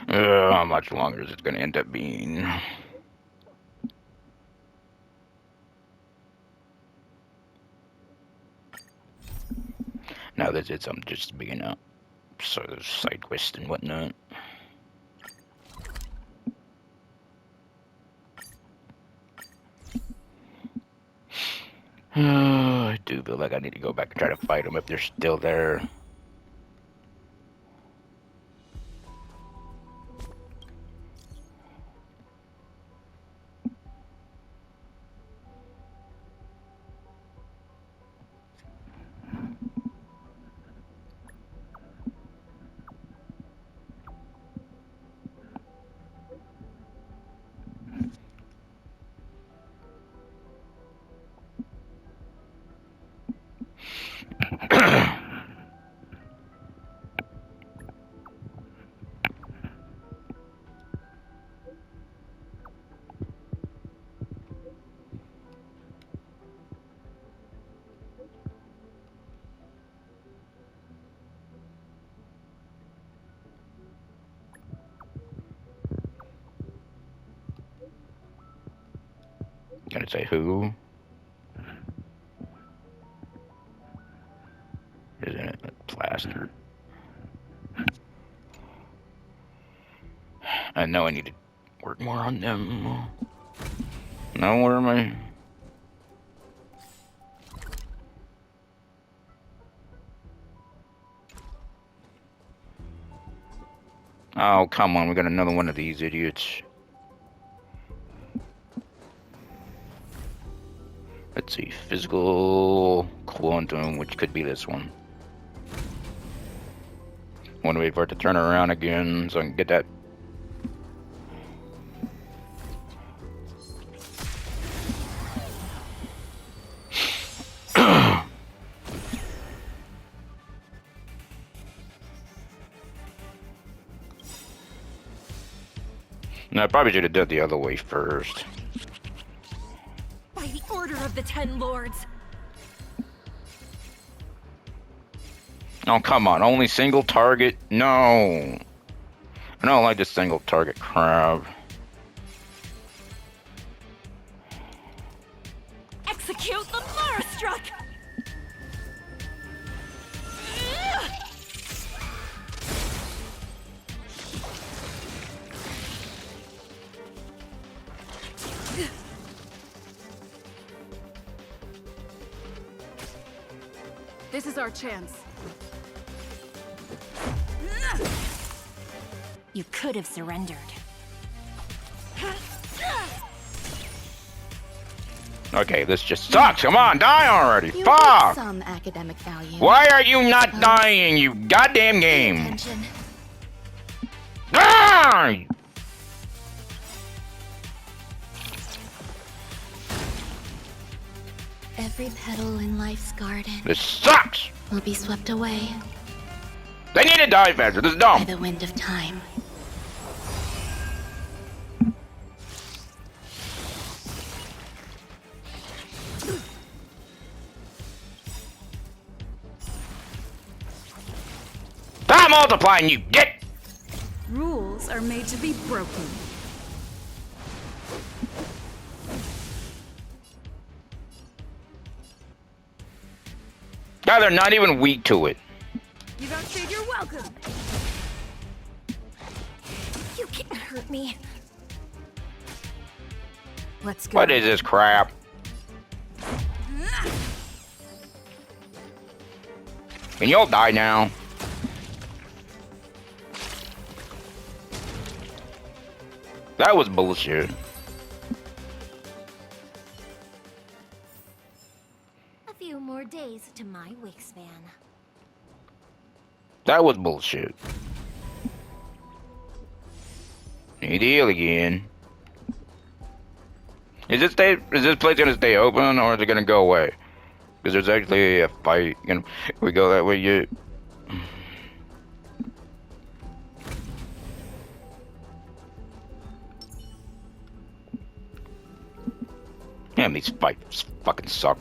How much longer is it going to end up being? Now that it's, I'm just being up. So there's side quests and whatnot. I do feel like I need to go back and try to fight them if they're still there. Gonna say who? Isn't it a plaster? I know I need to work more on them. Now where am I? Oh, come on, we got another one of these idiots. Let's see, physical quantum, which could be this one. I want to wait for it to turn around again so I can get that. No, I probably should have done the other way first. By the order of the Ten Lords. Oh, come on. Only single target? No. I don't like this single target crap. Execute the Marastruck! This is our chance. You could have surrendered. Okay, this just sucks. Come on, die already. You Fuck! have some academic value. Why are you not dying, you goddamn game? Attention. Die! Every petal in life's garden This sucks! will be swept away They need to die faster. This is by dumb. the wind of time. Stop multiplying, you dick! Rules are made to be broken. God, they're not even weak to it. You don't say you're welcome. You can't hurt me. Let's go. What is this crap? Can you all die now? That was bullshit. A few more days to my wingspan. That was bullshit. Need to heal again. Is this place gonna stay open or is it gonna go away? Because there's actually a fight. If we go that way, you. Damn, these fights fucking suck.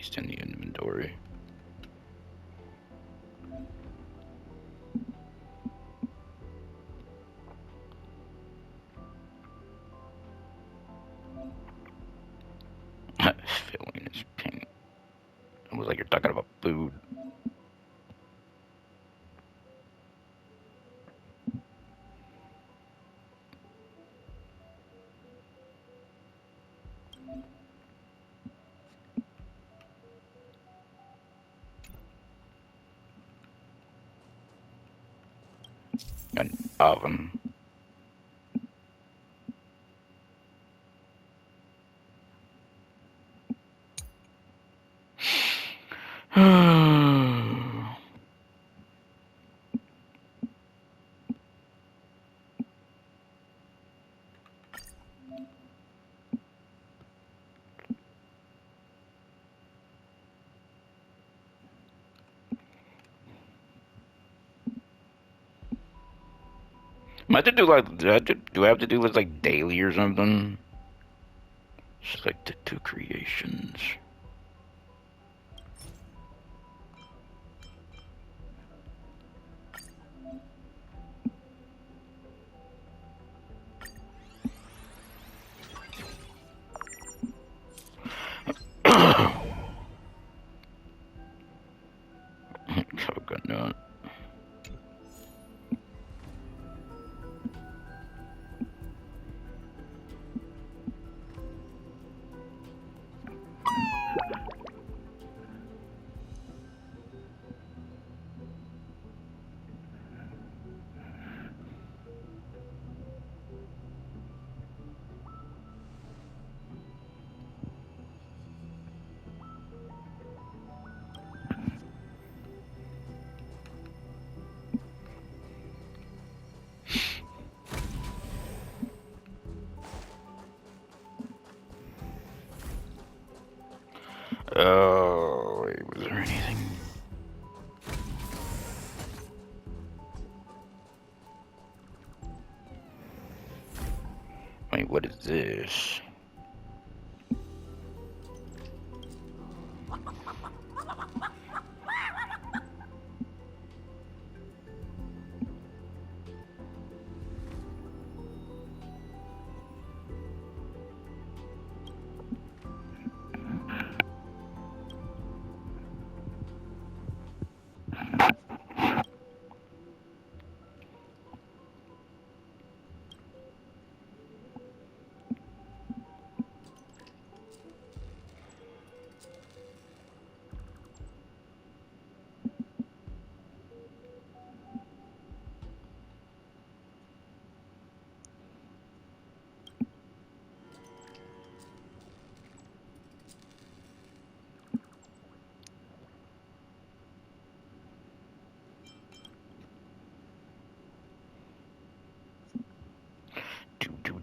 Paste in the inventory. Filling is pink. It was like you're talking about food. An oven. I have to do like, do I have to do this like daily or something? Select the 2 creations. Coconut. Oh, wait, was there anything? Wait, what is this? Do.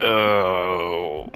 Oh.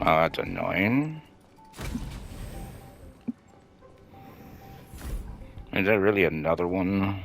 Oh, that's annoying. Is that really another one?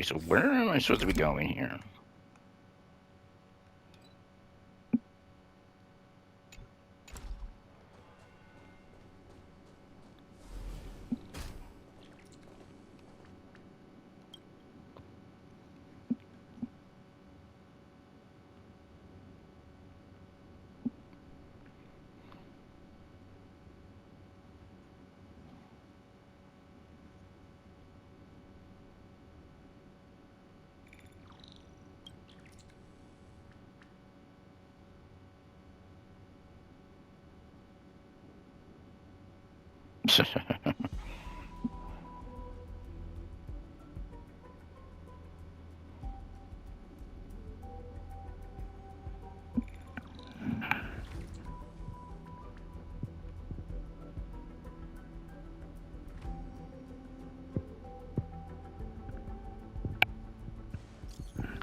Okay, so where am I supposed to be going here?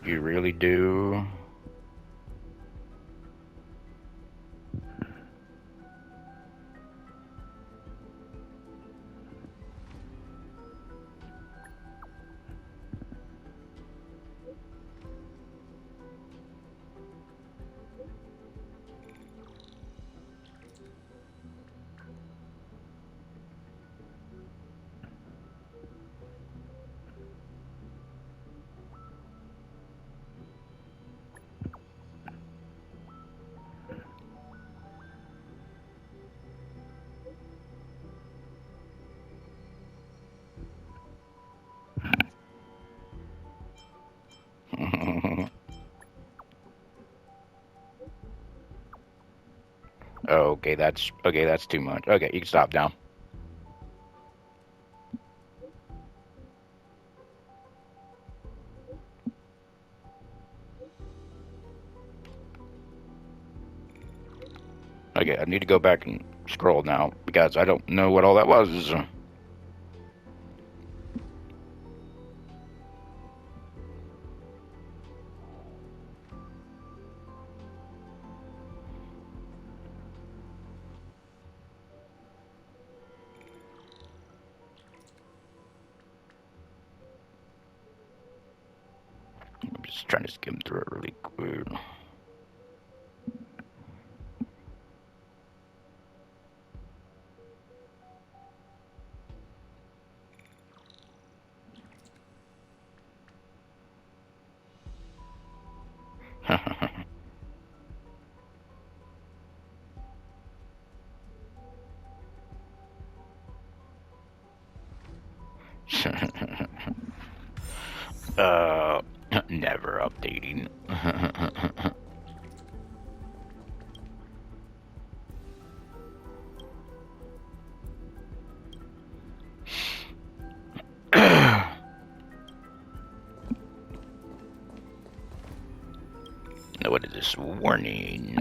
You really do? Okay, that's too much. Okay, you can stop now. Okay, I need to go back and scroll now because I don't know what all that was. I'm just trying to skim through it really quick. uh, Never updating. What is this warning?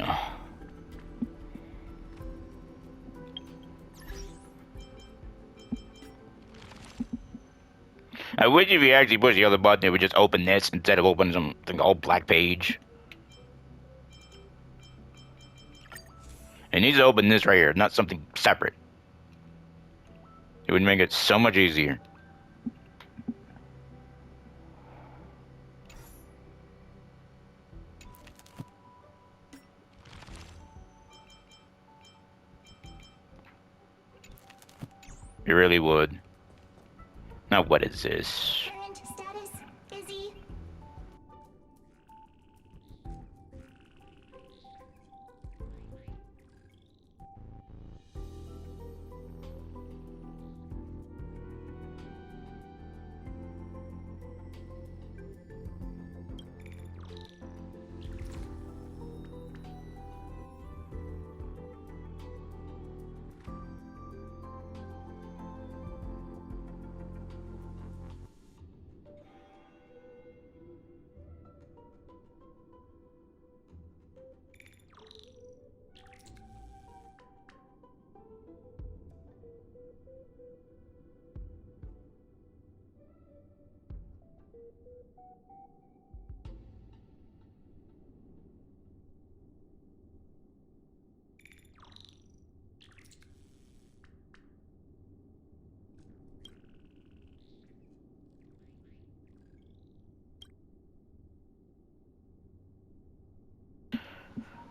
I wish if you actually push the other button, it would just open this instead of opening something all black page. It needs to open this right here, not something separate. It would make it so much easier. It really would. Now what is this? Current status, busy.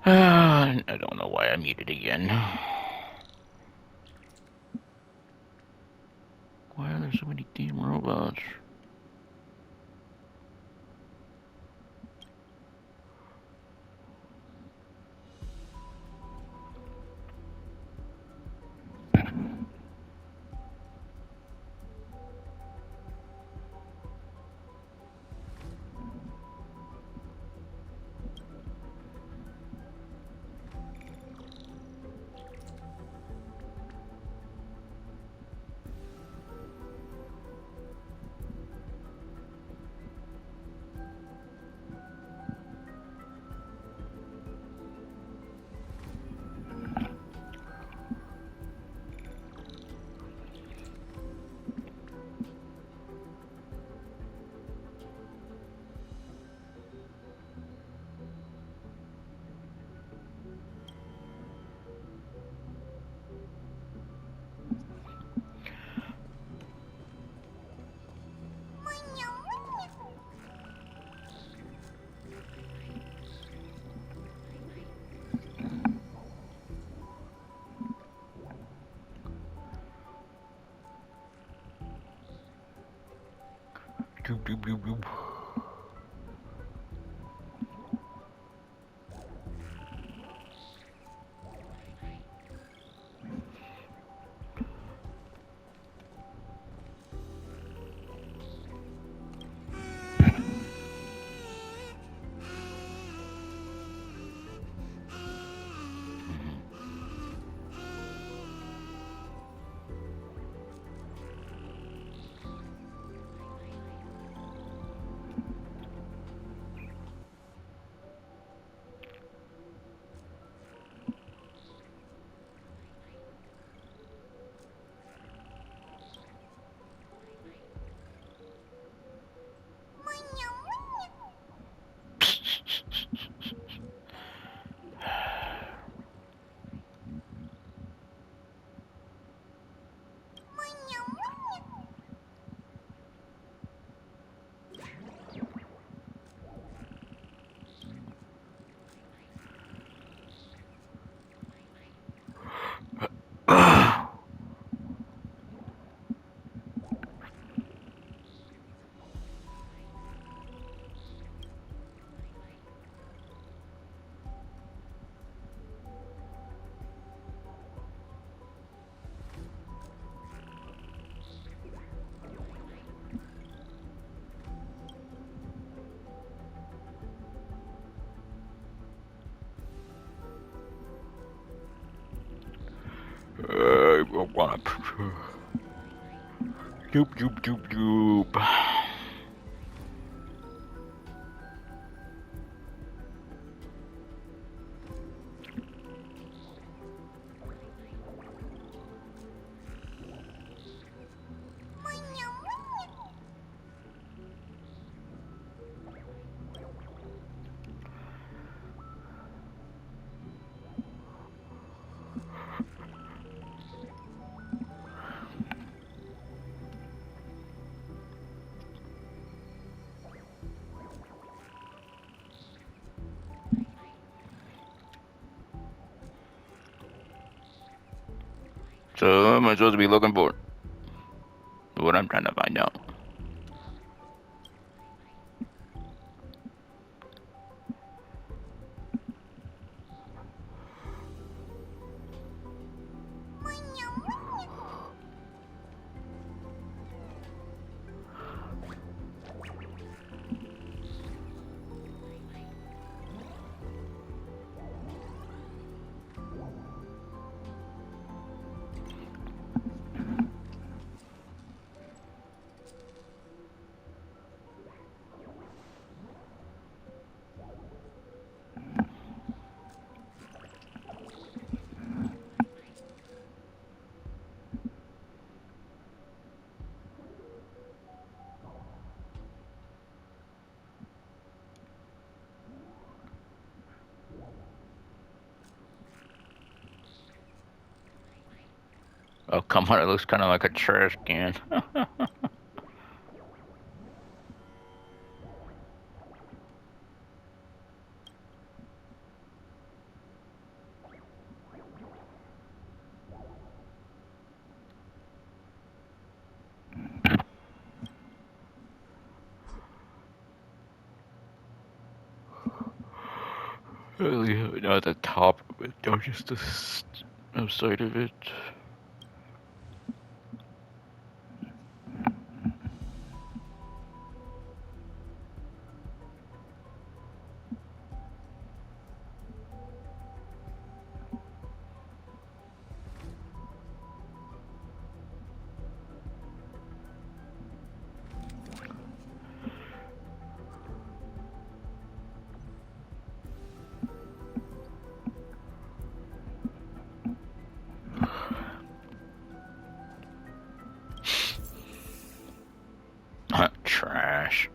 I don't know why I muted again. Why are there so many damn robots? Doop, doop, doop, doop. I wanna. Doop, doop, doop, doop. So, what am I supposed to be looking for? What I'm trying to find out. Oh, come on, it looks kind of like a trash can. Really, not the top of it, or just the outside of it. Trash.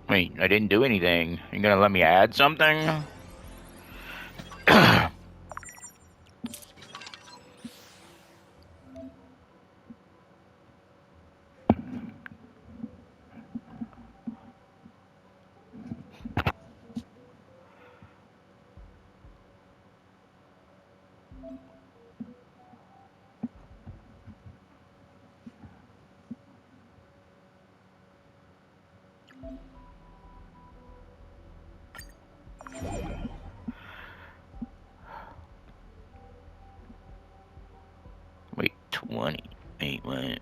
Wait, I didn't do anything. You gonna let me add something? Wait, 20. Wait, what?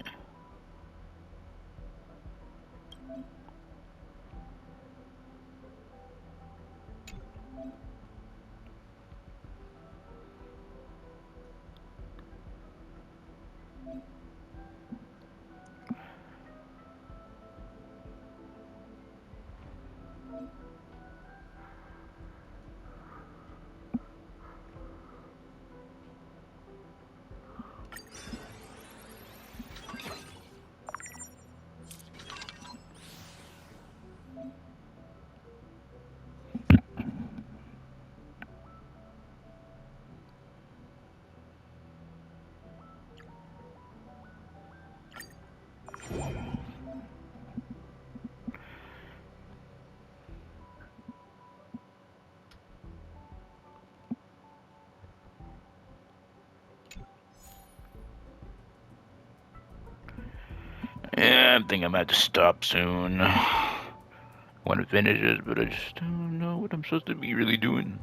Yeah, I think I'm about to stop soon. Want to finish it, but I just don't know what I'm supposed to be really doing.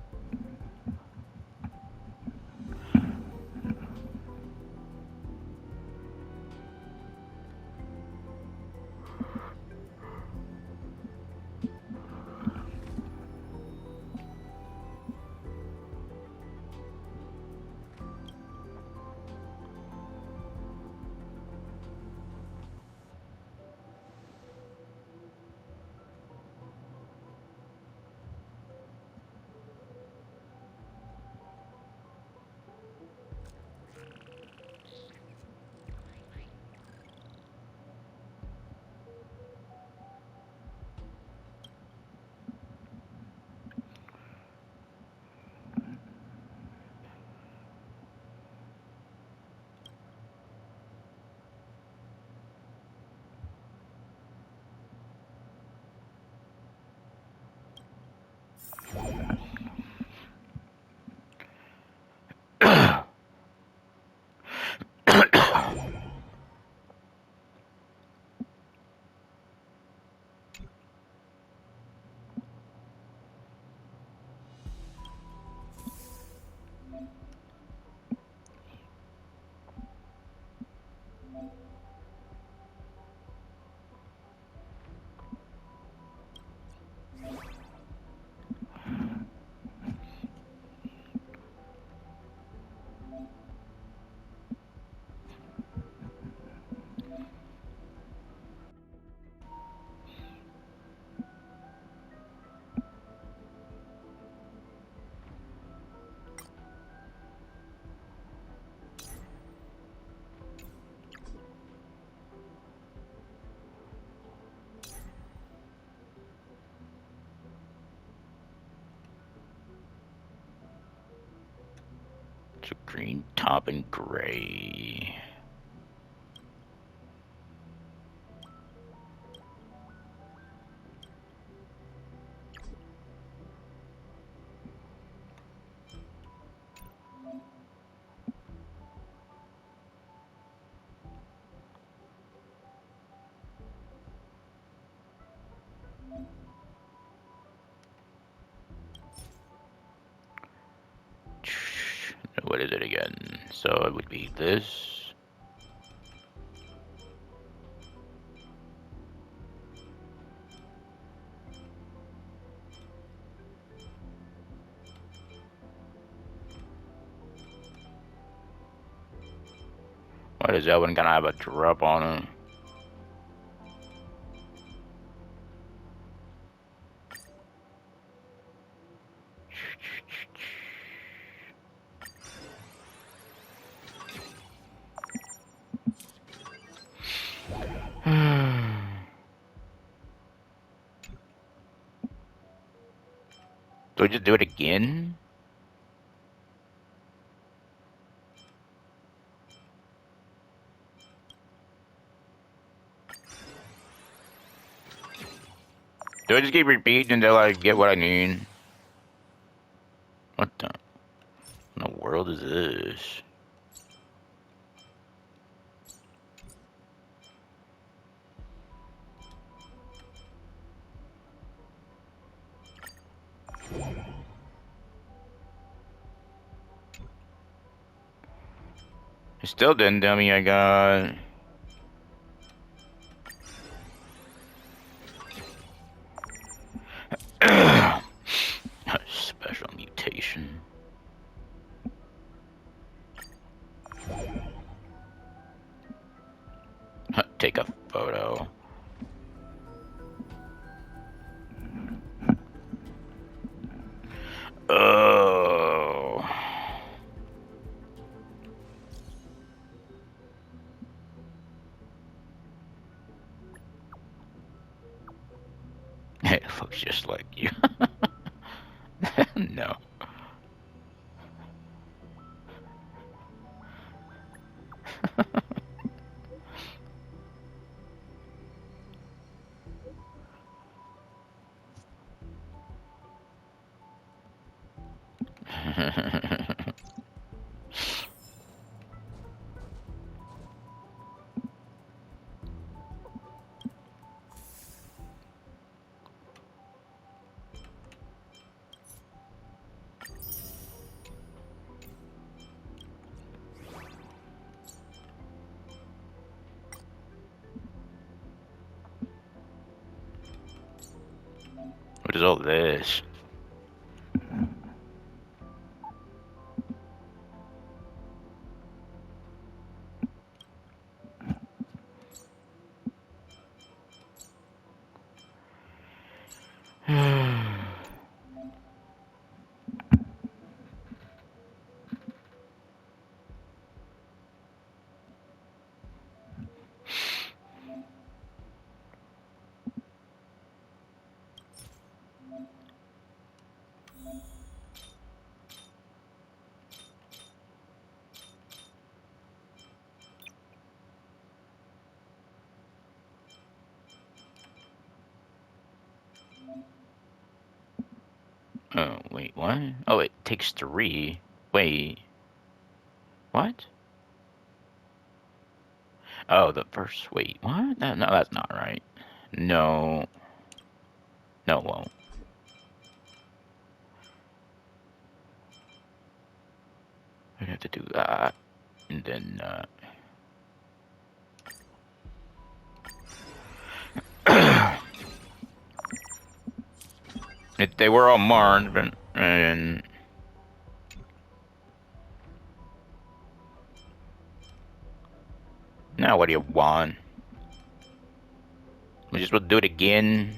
So green top and gray. What is it again? So it would be this. What is that one gonna have a drop on it? Do I just do it again? Do I just keep repeating until I get what I need? What the? In the world is this? It still didn't tell me I got... Special mutation. Take a photo. Oh. It looks just like you. No. What is all this? Oh, wait, what? Oh, it takes 3. Wait. What? Oh, the first. Wait, what? No, that's not right. No. No, it won't. I'd have to do that. And then, they were all marked, but, and... Now what do you want? We just will do it again.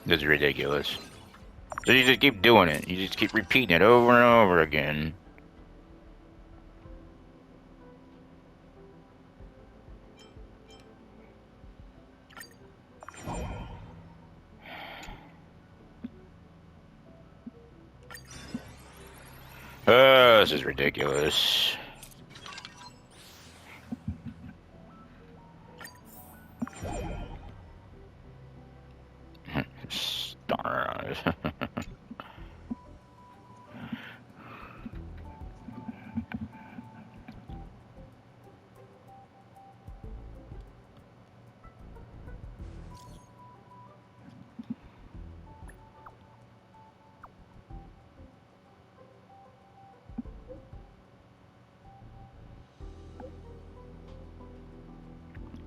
This is ridiculous. So you just keep doing it. You just keep repeating it over and over again. This is ridiculous. Stars.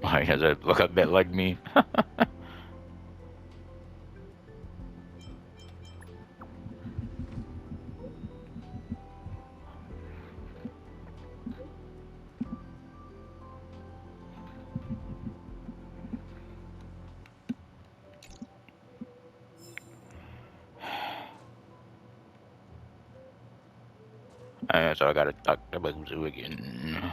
Why does it look a bit like me? So I gotta talk to Bozu again.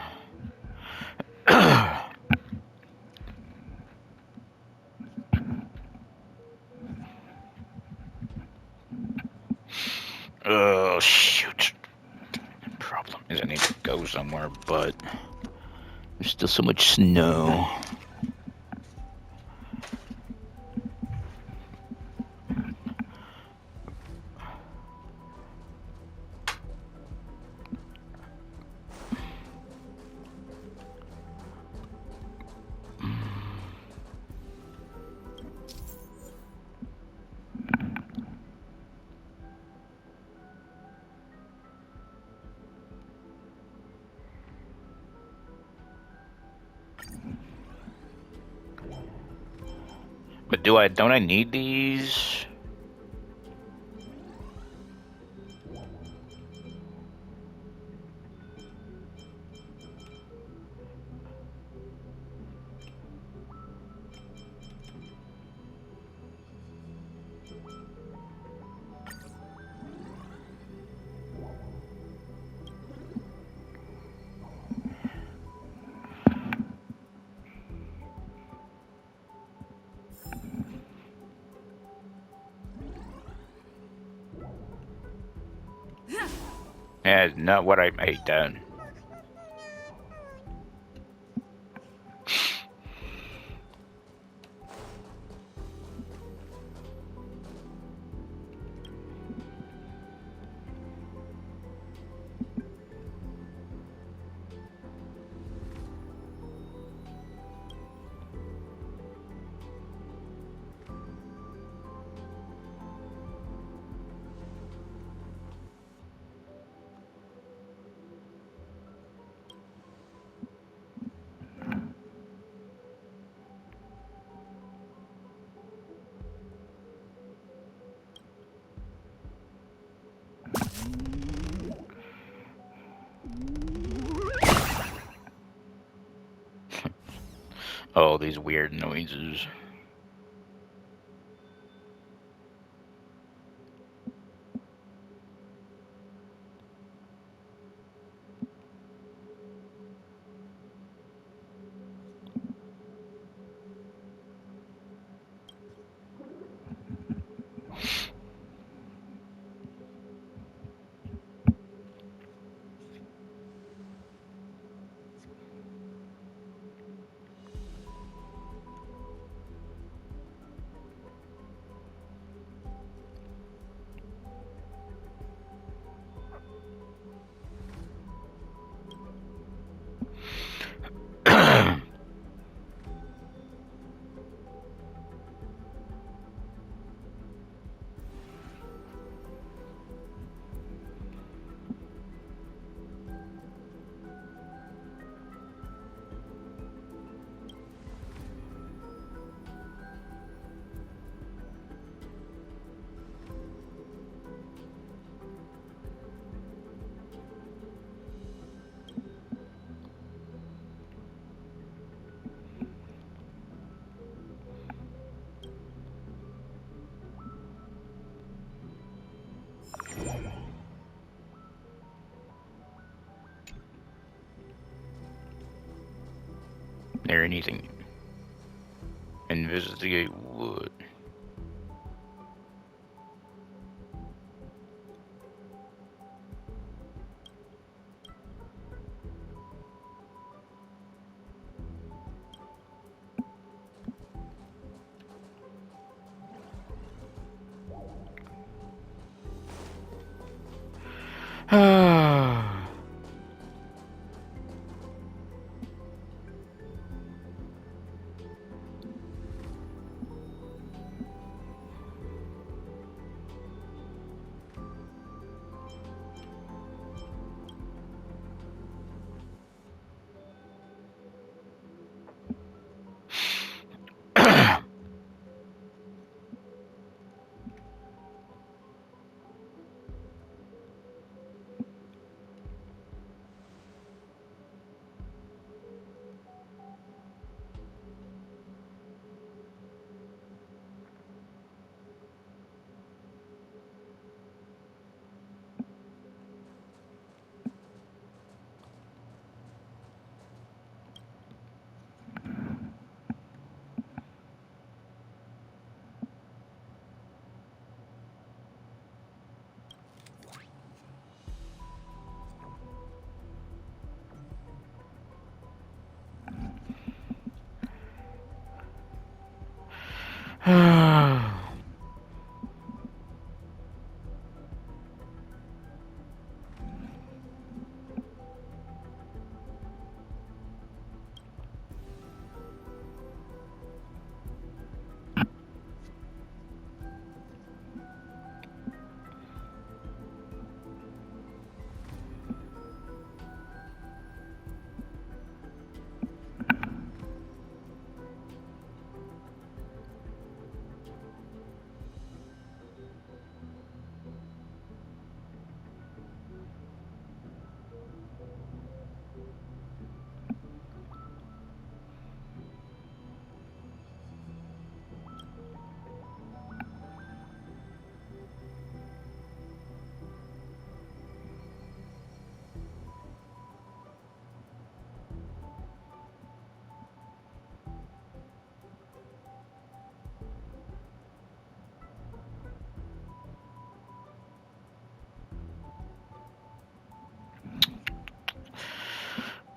Oh, shoot. Problem is I need to go somewhere, but there's still so much snow. But don't I need these? Yeah, not what I made done. Oh, these weird noises. There anything? Investigate wood.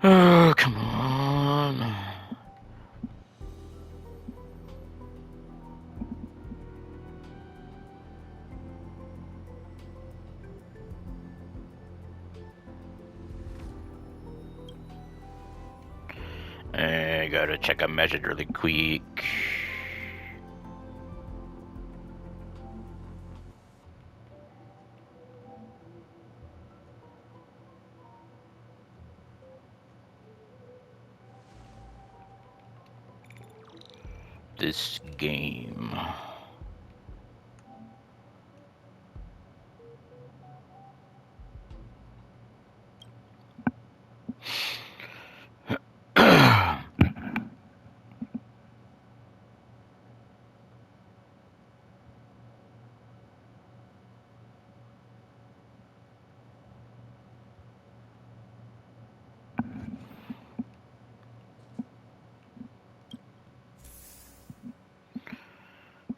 Oh, come on. I gotta check a message really quick. This game.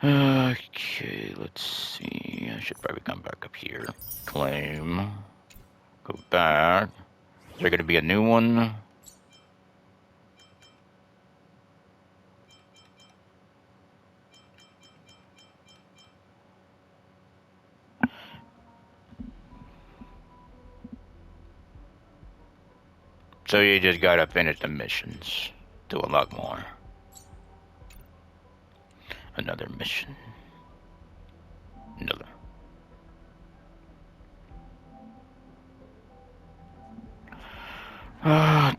Okay, let's see. I should probably come back up here. Claim. Go back. Is there gonna be a new one? So you just gotta finish the missions. Do a lot more. Another mission. Another. Ah,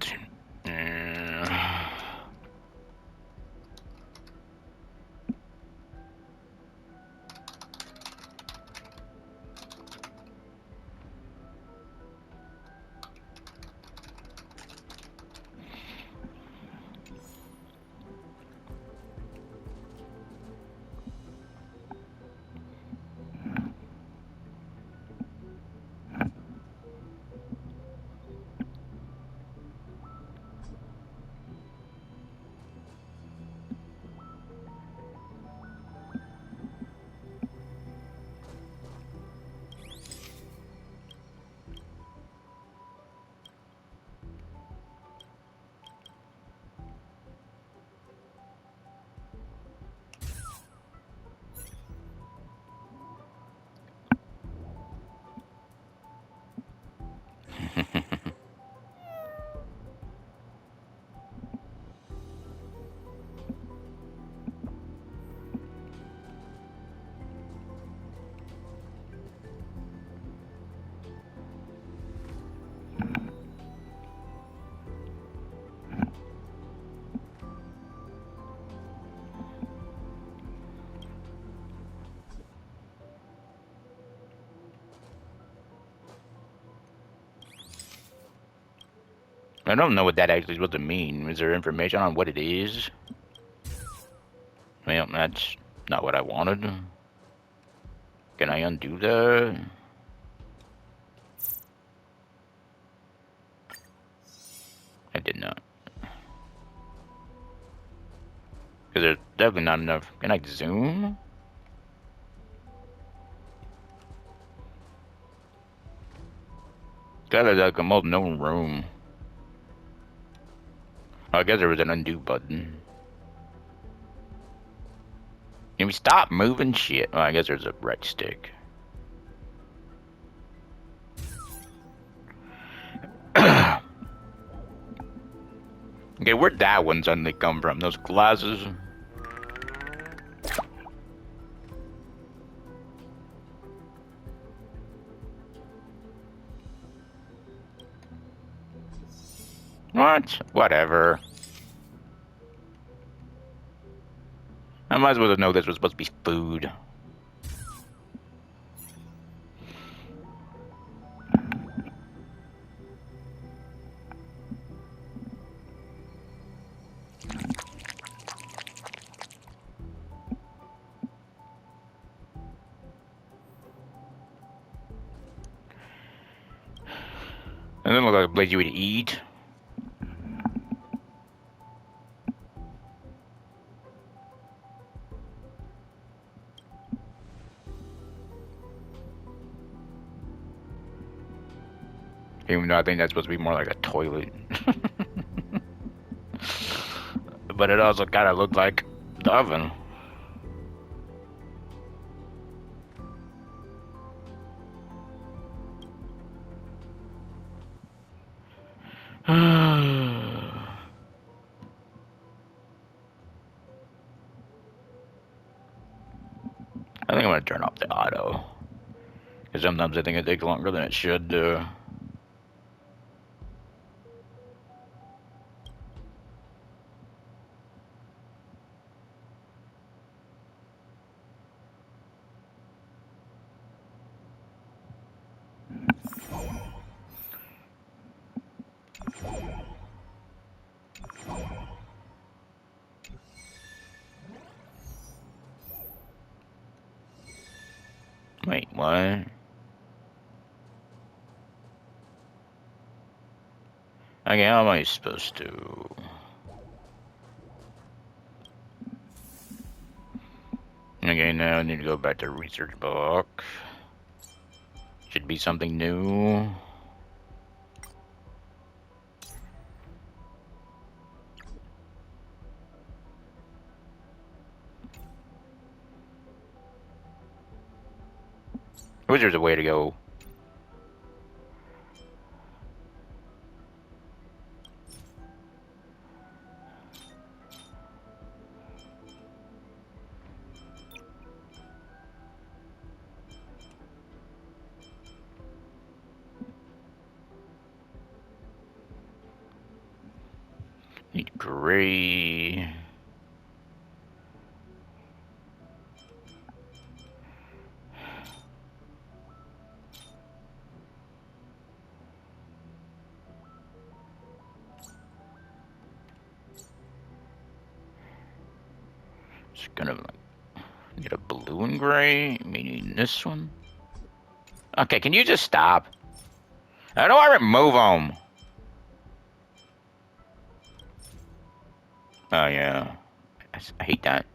I don't know what that actually is supposed to mean. Is there information on what it is? Well, that's not what I wanted. Can I undo that? I did not. Because there's definitely not enough. Can I zoom? Got like almost no room. I guess there was an undo button. Can we stop moving shit? Oh, I guess there's a right stick. Okay, where'd that one suddenly come from? Those glasses? What? Whatever. I might as well know this was supposed to be food. It doesn't look like a place you would eat. Even though I think that's supposed to be more like a toilet. but it also kind of looked like the oven. I think I'm gonna turn off the auto. Because sometimes I think it takes longer than it should do. Wait, what? Okay, how am I supposed to? Okay, now I need to go back to research book. Should be something new. I wish there's a way to go. Need gray. Just gonna get a blue and gray, meaning this one. Okay, can you just stop? How do I remove them? Oh yeah, I hate that.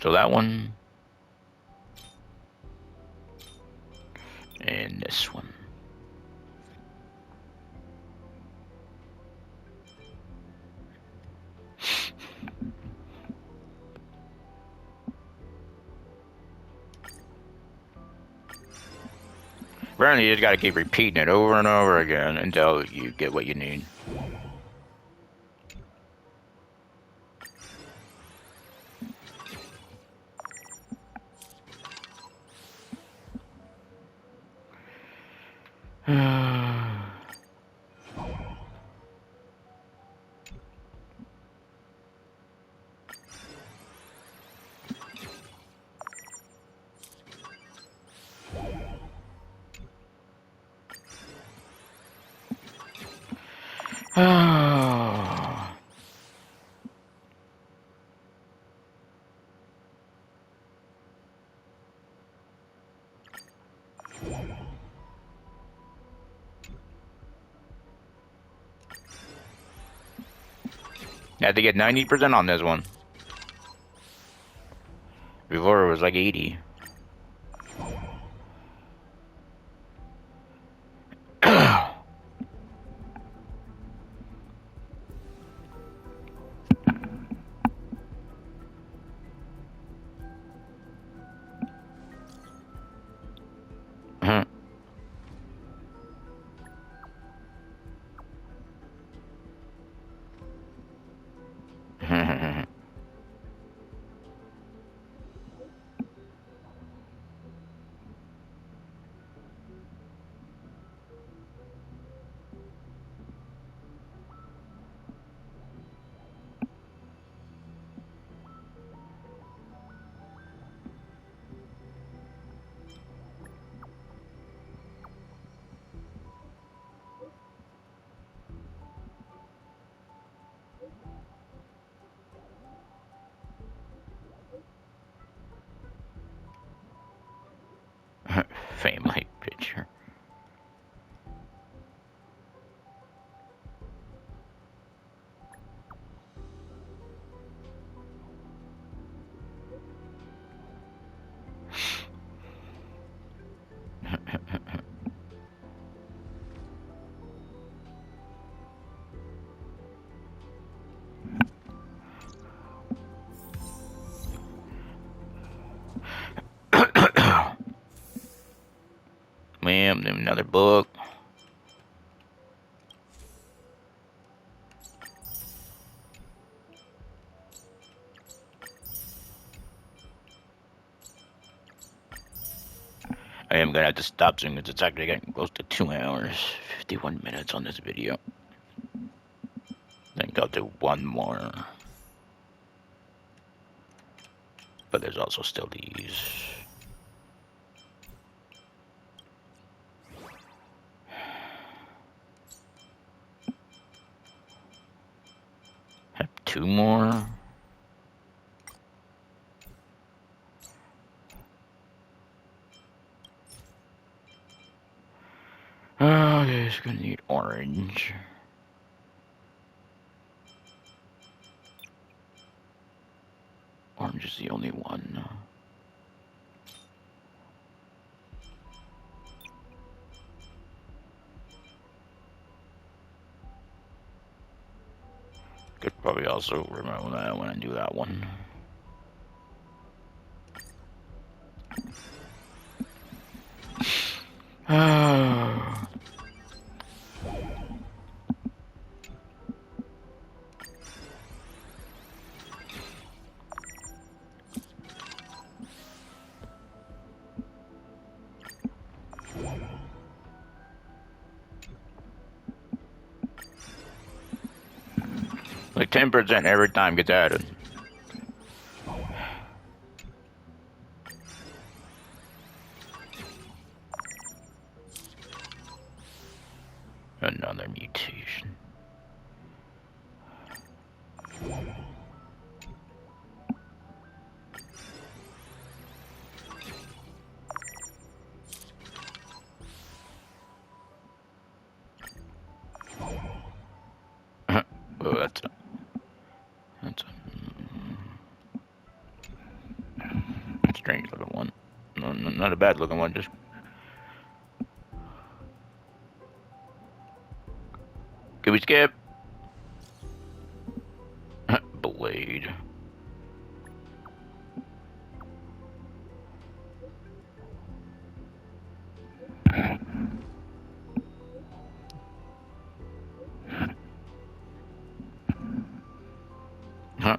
So that one and this one. Apparently, you just gotta keep repeating it over and over again until you get what you need. Had to get 90% on this one. Before it was like 80. Bam, then another book. I am gonna have to stop soon because it's actually getting close to 2 hours, 51 minutes on this video. I think I'll do one more. But there's also still these. Have 2 more. Okay, it's gonna need orange. Orange is the only one. Could probably also remove that when I do that one. Like 10% every time gets added. Another mutation. Oh, that's a strange looking one. No, not a bad looking one, just. Can we skip? Blade. Huh.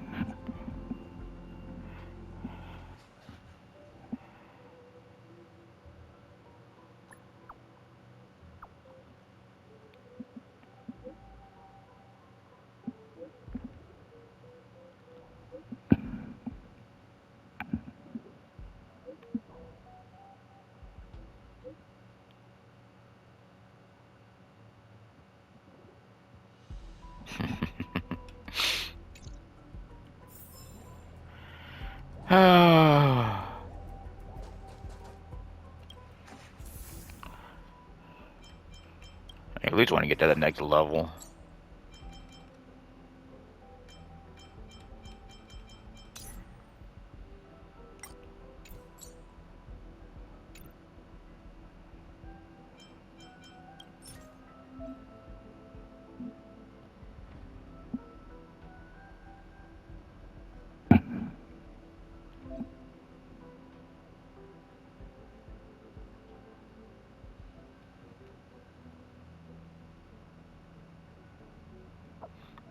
I at least want to get to the next level.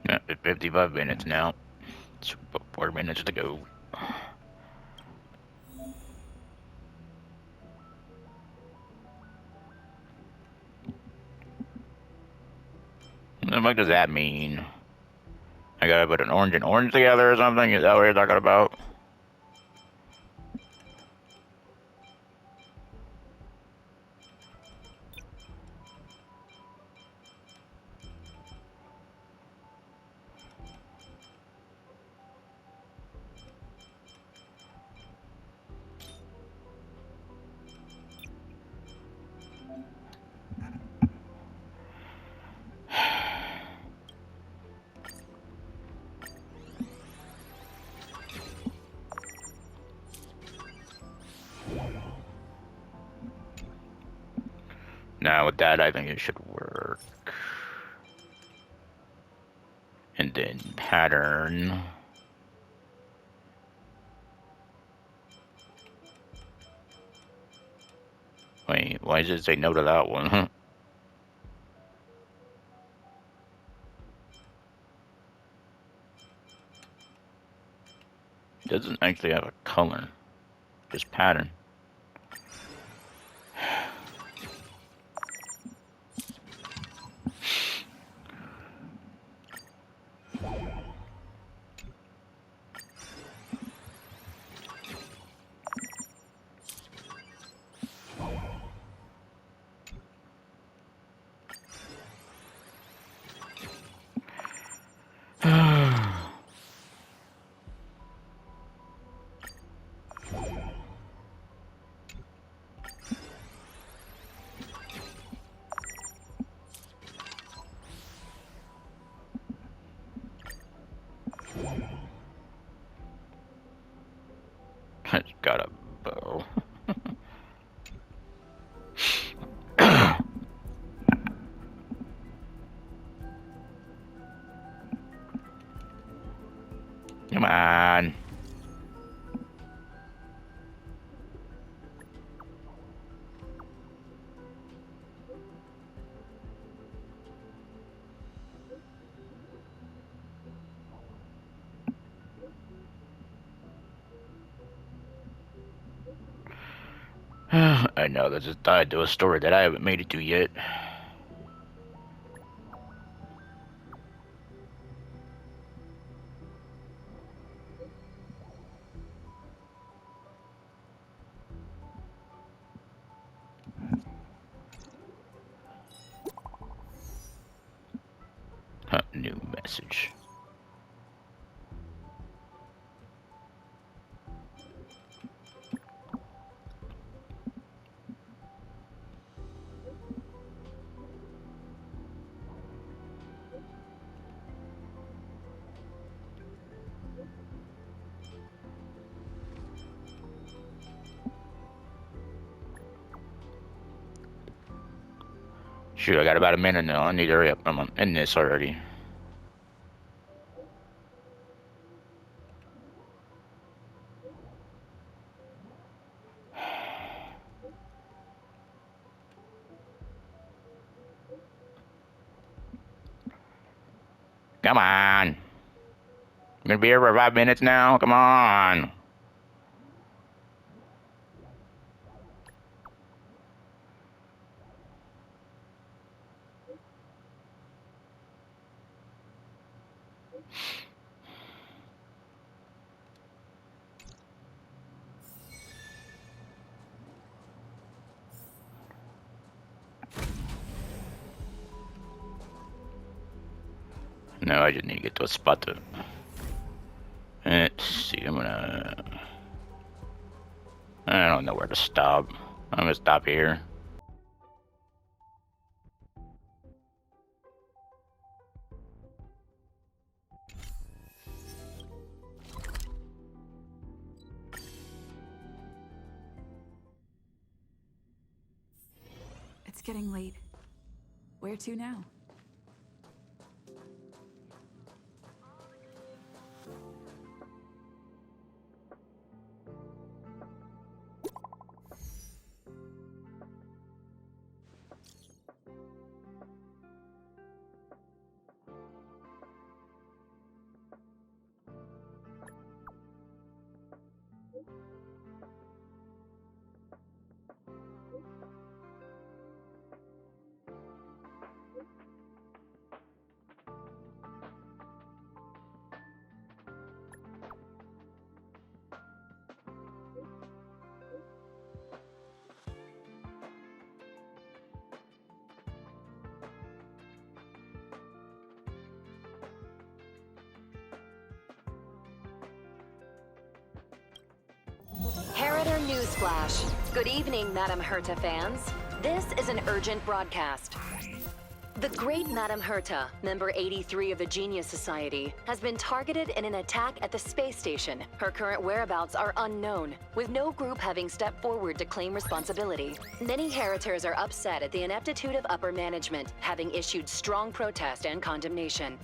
Yeah, it's 55 minutes now. It's about 4 minutes to go. What the fuck does that mean? I gotta put an orange and orange together or something? Is that what you're talking about? Now with that, I think it should work. And then pattern. Wait, why does it say no to that one? It doesn't actually have a color, just pattern. It's got a bow. Come on. I know, that just died to a story that I haven't made it to yet. New message. Shoot, I got about a minute now. I need to hurry up. I'm in this already. Come on. I'm gonna be here for 5 minutes now. Come on. No, I just need to get to a spot to... Let's see, I don't know where to stop. I'm gonna stop here. It's getting late. Where to now? Heritor Newsflash. Good evening, Madame Herta fans. This is an urgent broadcast. The great Madame Herta, member 83 of the Genius Society, has been targeted in an attack at the space station. Her current whereabouts are unknown, with no group having stepped forward to claim responsibility. Many Heritors are upset at the ineptitude of upper management, having issued strong protest and condemnation.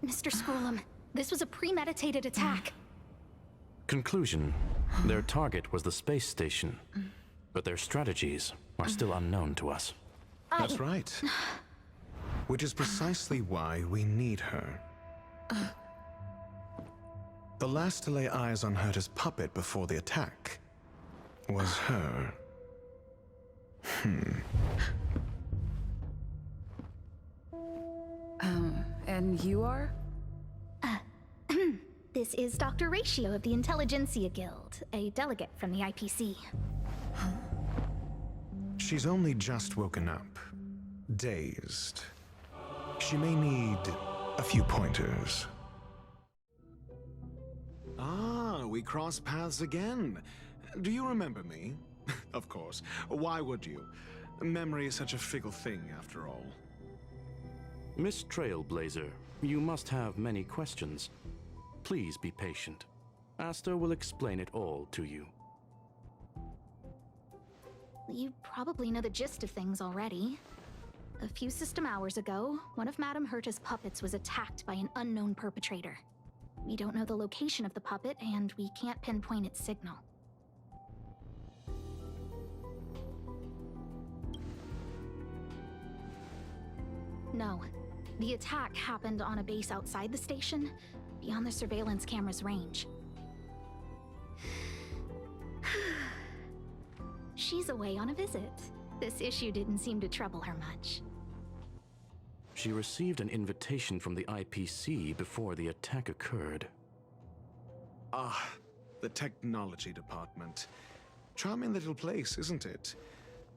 Mr. Scrollum, this was a premeditated attack. Conclusion. Their target was the space station, but their strategies are still unknown to us. That's right. Which is precisely why we need her. The last to lay eyes on Herta's puppet before the attack was her. And you are? This is Dr. Ratio of the Intelligentsia Guild, a delegate from the IPC. She's only just woken up, dazed. She may need a few pointers. Ah, we cross paths again. Do you remember me? Of course. Why would you? Memory is such a fickle thing, after all. Miss Trailblazer, you must have many questions. Please be patient. Asta will explain it all to you. You probably know the gist of things already. A few system hours ago, one of Madame Herta's puppets was attacked by an unknown perpetrator. We don't know the location of the puppet, and we can't pinpoint its signal. No. The attack happened on a base outside the station, beyond the surveillance camera's range. She's away on a visit. This issue didn't seem to trouble her much. She received an invitation from the IPC before the attack occurred. Ah, the technology department. Charming little place, isn't it?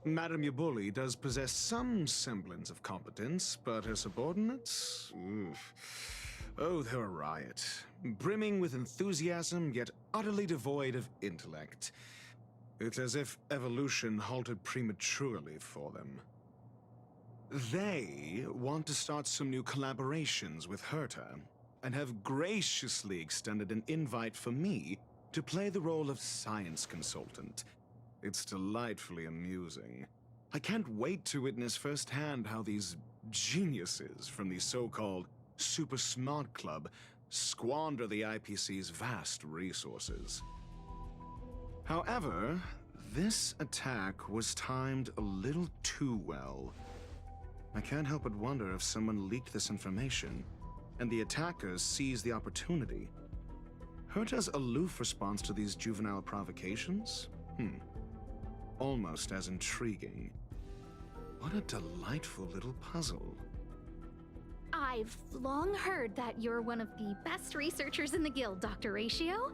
Madame Yabuli does possess some semblance of competence, but her subordinates? Oof. Oh, they're a riot. Brimming with enthusiasm, yet utterly devoid of intellect. It's as if evolution halted prematurely for them. They want to start some new collaborations with Herta, and have graciously extended an invite for me to play the role of science consultant. It's delightfully amusing. I can't wait to witness firsthand how these geniuses from the so-called Super Smart Club squander the IPC's vast resources. However, this attack was timed a little too well. I can't help but wonder if someone leaked this information, and the attackers seized the opportunity. Herta's aloof response to these juvenile provocations? Almost as intriguing. What a delightful little puzzle. I've long heard that you're one of the best researchers in the guild, Dr. Ratio.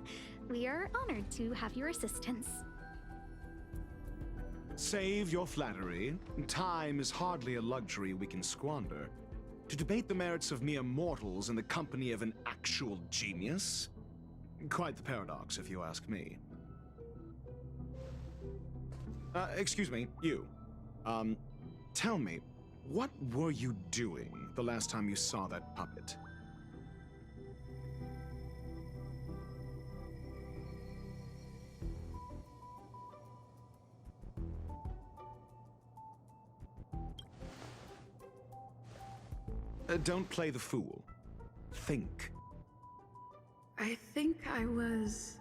We are honored to have your assistance. Save your flattery. Time is hardly a luxury we can squander. To debate the merits of mere mortals in the company of an actual genius? Quite the paradox, if you ask me. Excuse me, you. Tell me, what were you doing the last time you saw that puppet? Don't play the fool. Think. I think I was...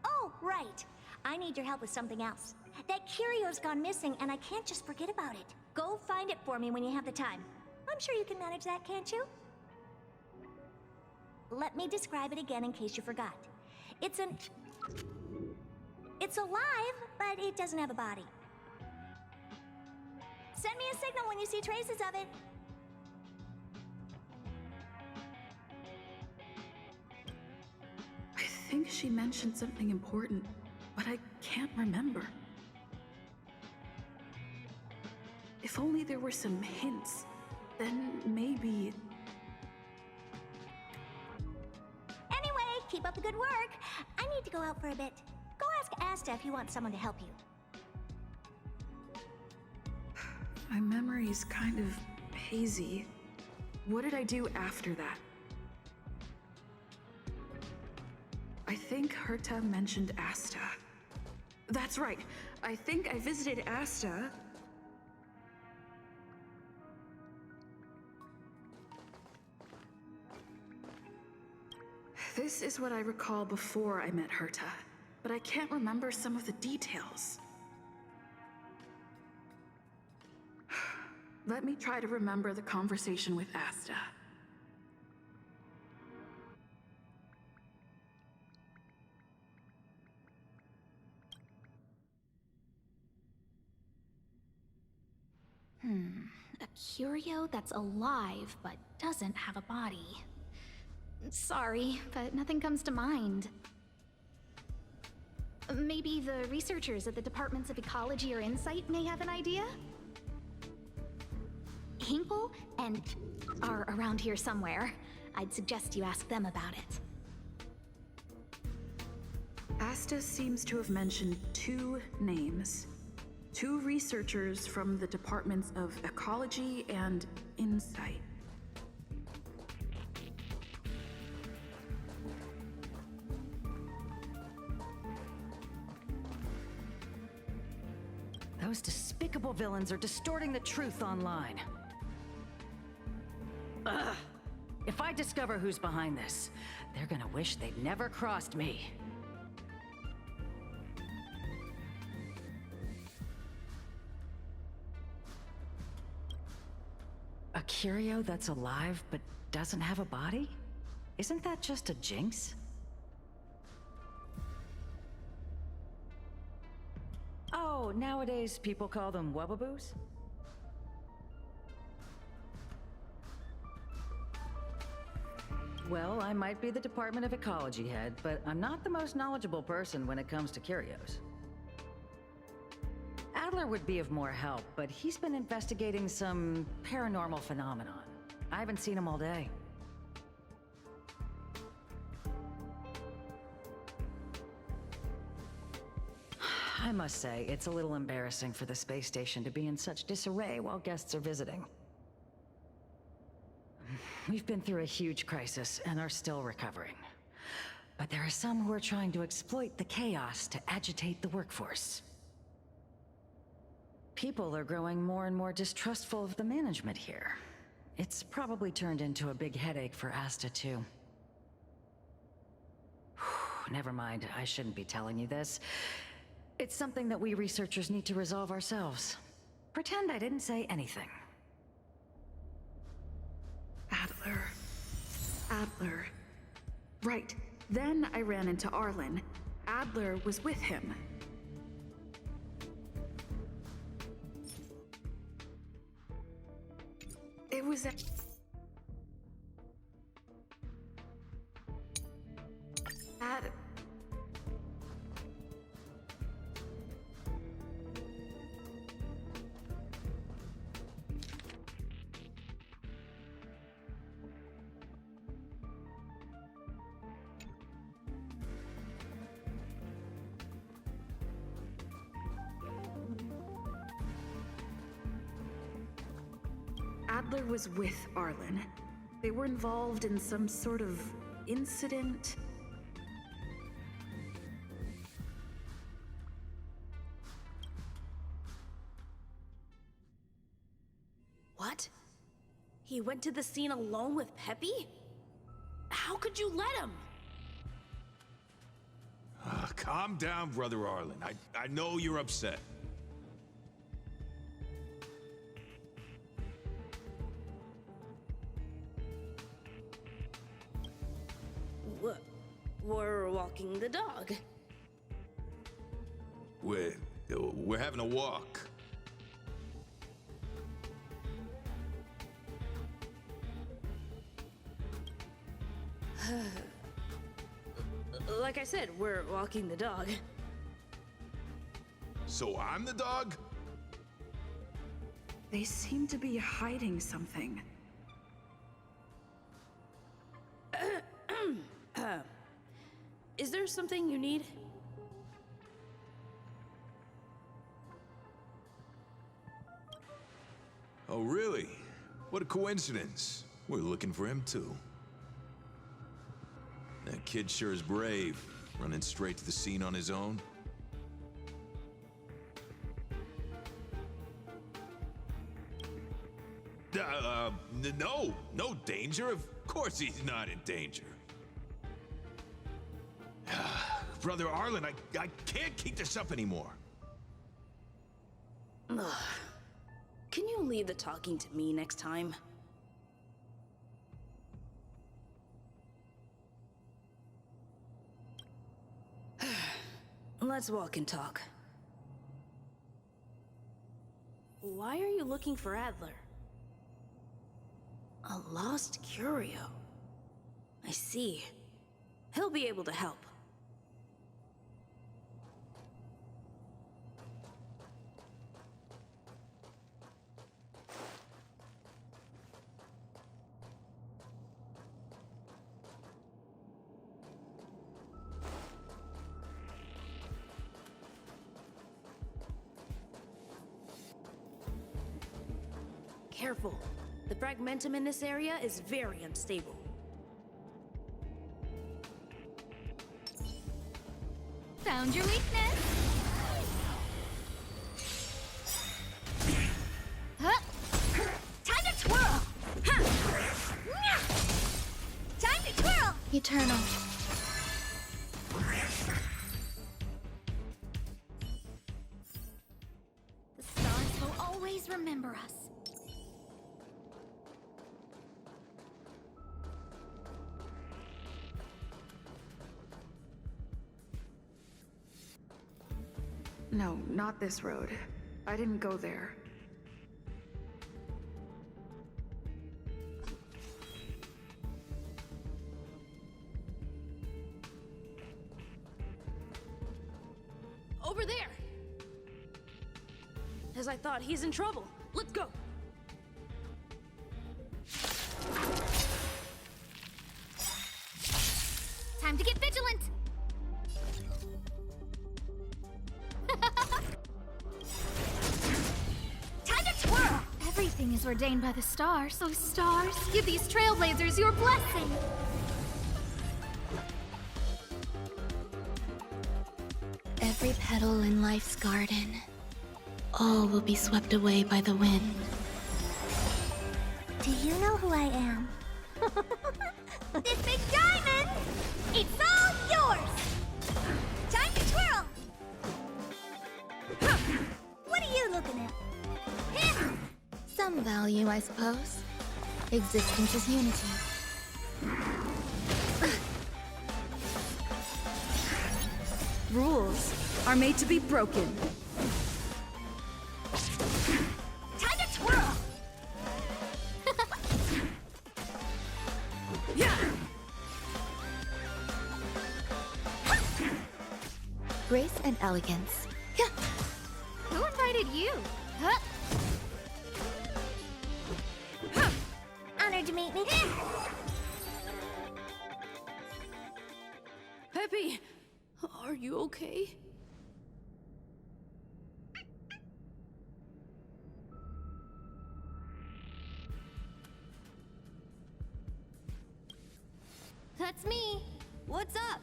Oh, right. I need your help with something else. That curio's gone missing, and I can't just forget about it. Go find it for me when you have the time. I'm sure you can manage that, can't you? Let me describe it again in case you forgot. It's alive, but it doesn't have a body. Send me a signal when you see traces of it. I think she mentioned something important, but I can't remember. If only there were some hints, then maybe... Anyway, keep up the good work. I need to go out for a bit. Go ask Asta if you want someone to help you. My memory's kind of hazy. What did I do after that? I think Herta mentioned Asta, That's right. I think I visited Asta. This is what I recall before I met Herta, but I can't remember some of the details. Let me try to remember the conversation with Asta. A curio that's alive but doesn't have a body. Sorry, but nothing comes to mind. Maybe the researchers at the Departments of Ecology or Insight may have an idea? Hinkle and are around here somewhere. I'd suggest you ask them about it. Asta seems to have mentioned 2 names. 2 researchers from the Departments of Ecology and Insight. Those despicable villains are distorting the truth online. Ugh. If I discover who's behind this, they're gonna wish they'd never crossed me. A curio that's alive but doesn't have a body? Isn't that just a jinx? Oh, nowadays people call them wubbaboos? Well, I might be the Department of Ecology head, but I'm not the most knowledgeable person when it comes to curios. Adler would be of more help, but he's been investigating some paranormal phenomenon. I haven't seen him all day. I must say, it's a little embarrassing for the space station to be in such disarray while guests are visiting. We've been through a huge crisis and are still recovering. But there are some who are trying to exploit the chaos to agitate the workforce. People are growing more and more distrustful of the management here. It's probably turned into a big headache for Asta, too. Never mind, I shouldn't be telling you this. It's something that we researchers need to resolve ourselves. Pretend I didn't say anything. Adler. Right. Then I ran into Arlen. Adler was with him. It was at... Adler was with Arlen. They were involved in some sort of incident. What? He went to the scene alone with Peppy? How could you let him? Calm down, Brother Arlen. I know you're upset. We're walking the dog. We're having a walk. Like I said, we're walking the dog. So I'm the dog? They seem to be hiding something. Is there something you need? Oh, really? What a coincidence. We're looking for him, too. That kid sure is brave, running straight to the scene on his own. No danger. Of course he's not in danger. Brother Arlen, I can't keep this up anymore. Ugh. Can you leave the talking to me next time? Let's walk and talk. Why are you looking for Adler? A lost curio. I see. He'll be able to help. Careful. The fragmentum in this area is very unstable. Found your weakness. Huh? Time to twirl! Huh. Time to twirl! Eternal. The stars will always remember us. No, not this road. I didn't go there. Over there! As I thought, he's in trouble. Let's go! Time to get vigilant! Time to twirl! Everything is ordained by the stars, so stars, give these trailblazers your blessing! Every petal in life's garden, all will be swept away by the wind. Do you know who I am? This big diamond! It's all yours! Time to twirl! What are you looking at? Some value, I suppose. Existence is unity. Rules are made to be broken. Time to twirl! Yeah! Grace and elegance. Who invited you? Huh? Honored to meet me. Peppy, are you okay? That's me. What's up?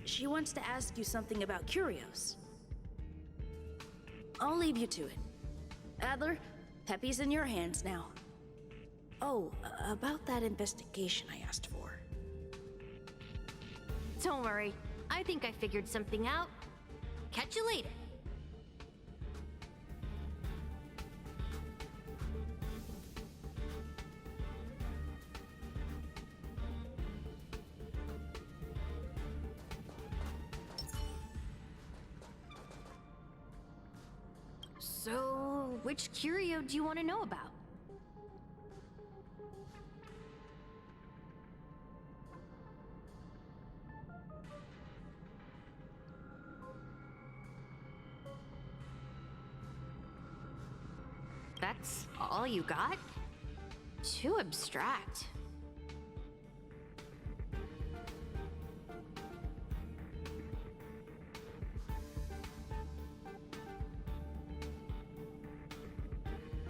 She wants to ask you something about curios. I'll leave you to it. Adler, Peppy's in your hands now. Oh, about that investigation I asked for. Don't worry. I think I figured something out. Catch you later. So, which curio do you want to know about? That's all you got? Too abstract.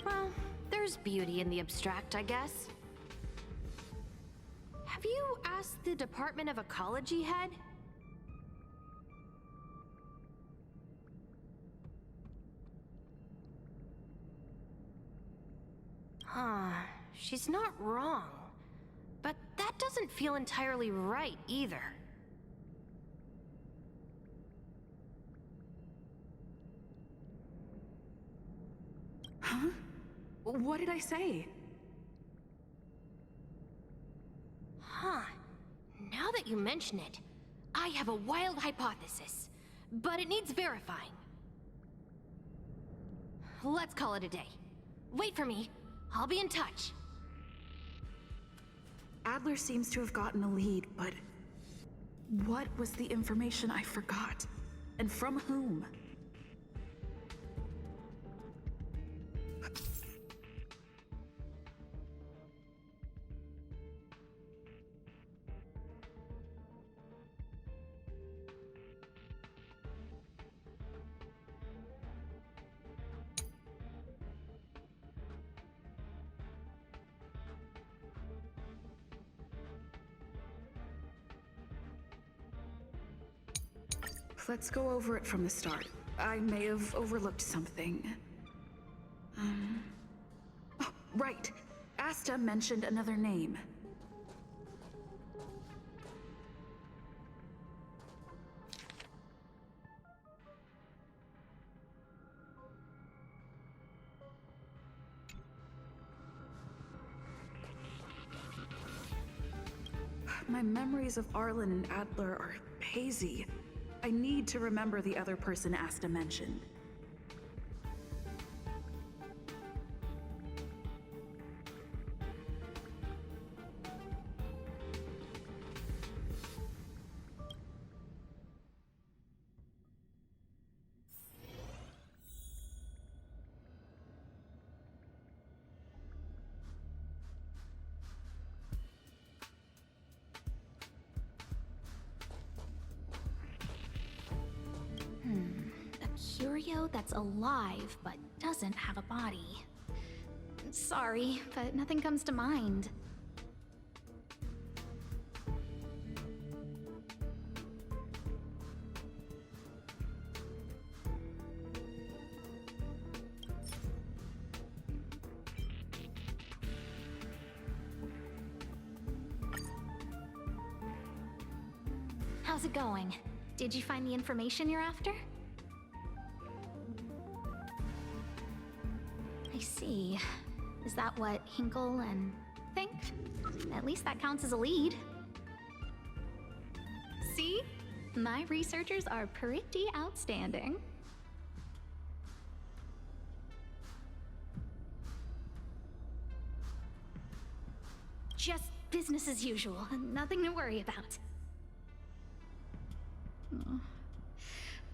Well, there's beauty in the abstract, I guess. Have you asked the Department of Ecology head? Huh. She's not wrong. But that doesn't feel entirely right either. Huh? What did I say? Huh. Now that you mention it, I have a wild hypothesis, but it needs verifying. Let's call it a day. Wait for me. I'll be in touch. Adler seems to have gotten a lead, but what was the information I forgot? And from whom? Let's go over it from the start. I may have overlooked something. Oh, right. Asta mentioned another name. My memories of Arlen and Adler are hazy. I need to remember the other person Asta mentioned. A curio that's alive but doesn't have a body. Sorry, but nothing comes to mind. How's it going? Did you find the information you're after? I see. Is that what Hinkle and think? At least that counts as a lead. See? My researchers are pretty outstanding. Just business as usual. Nothing to worry about.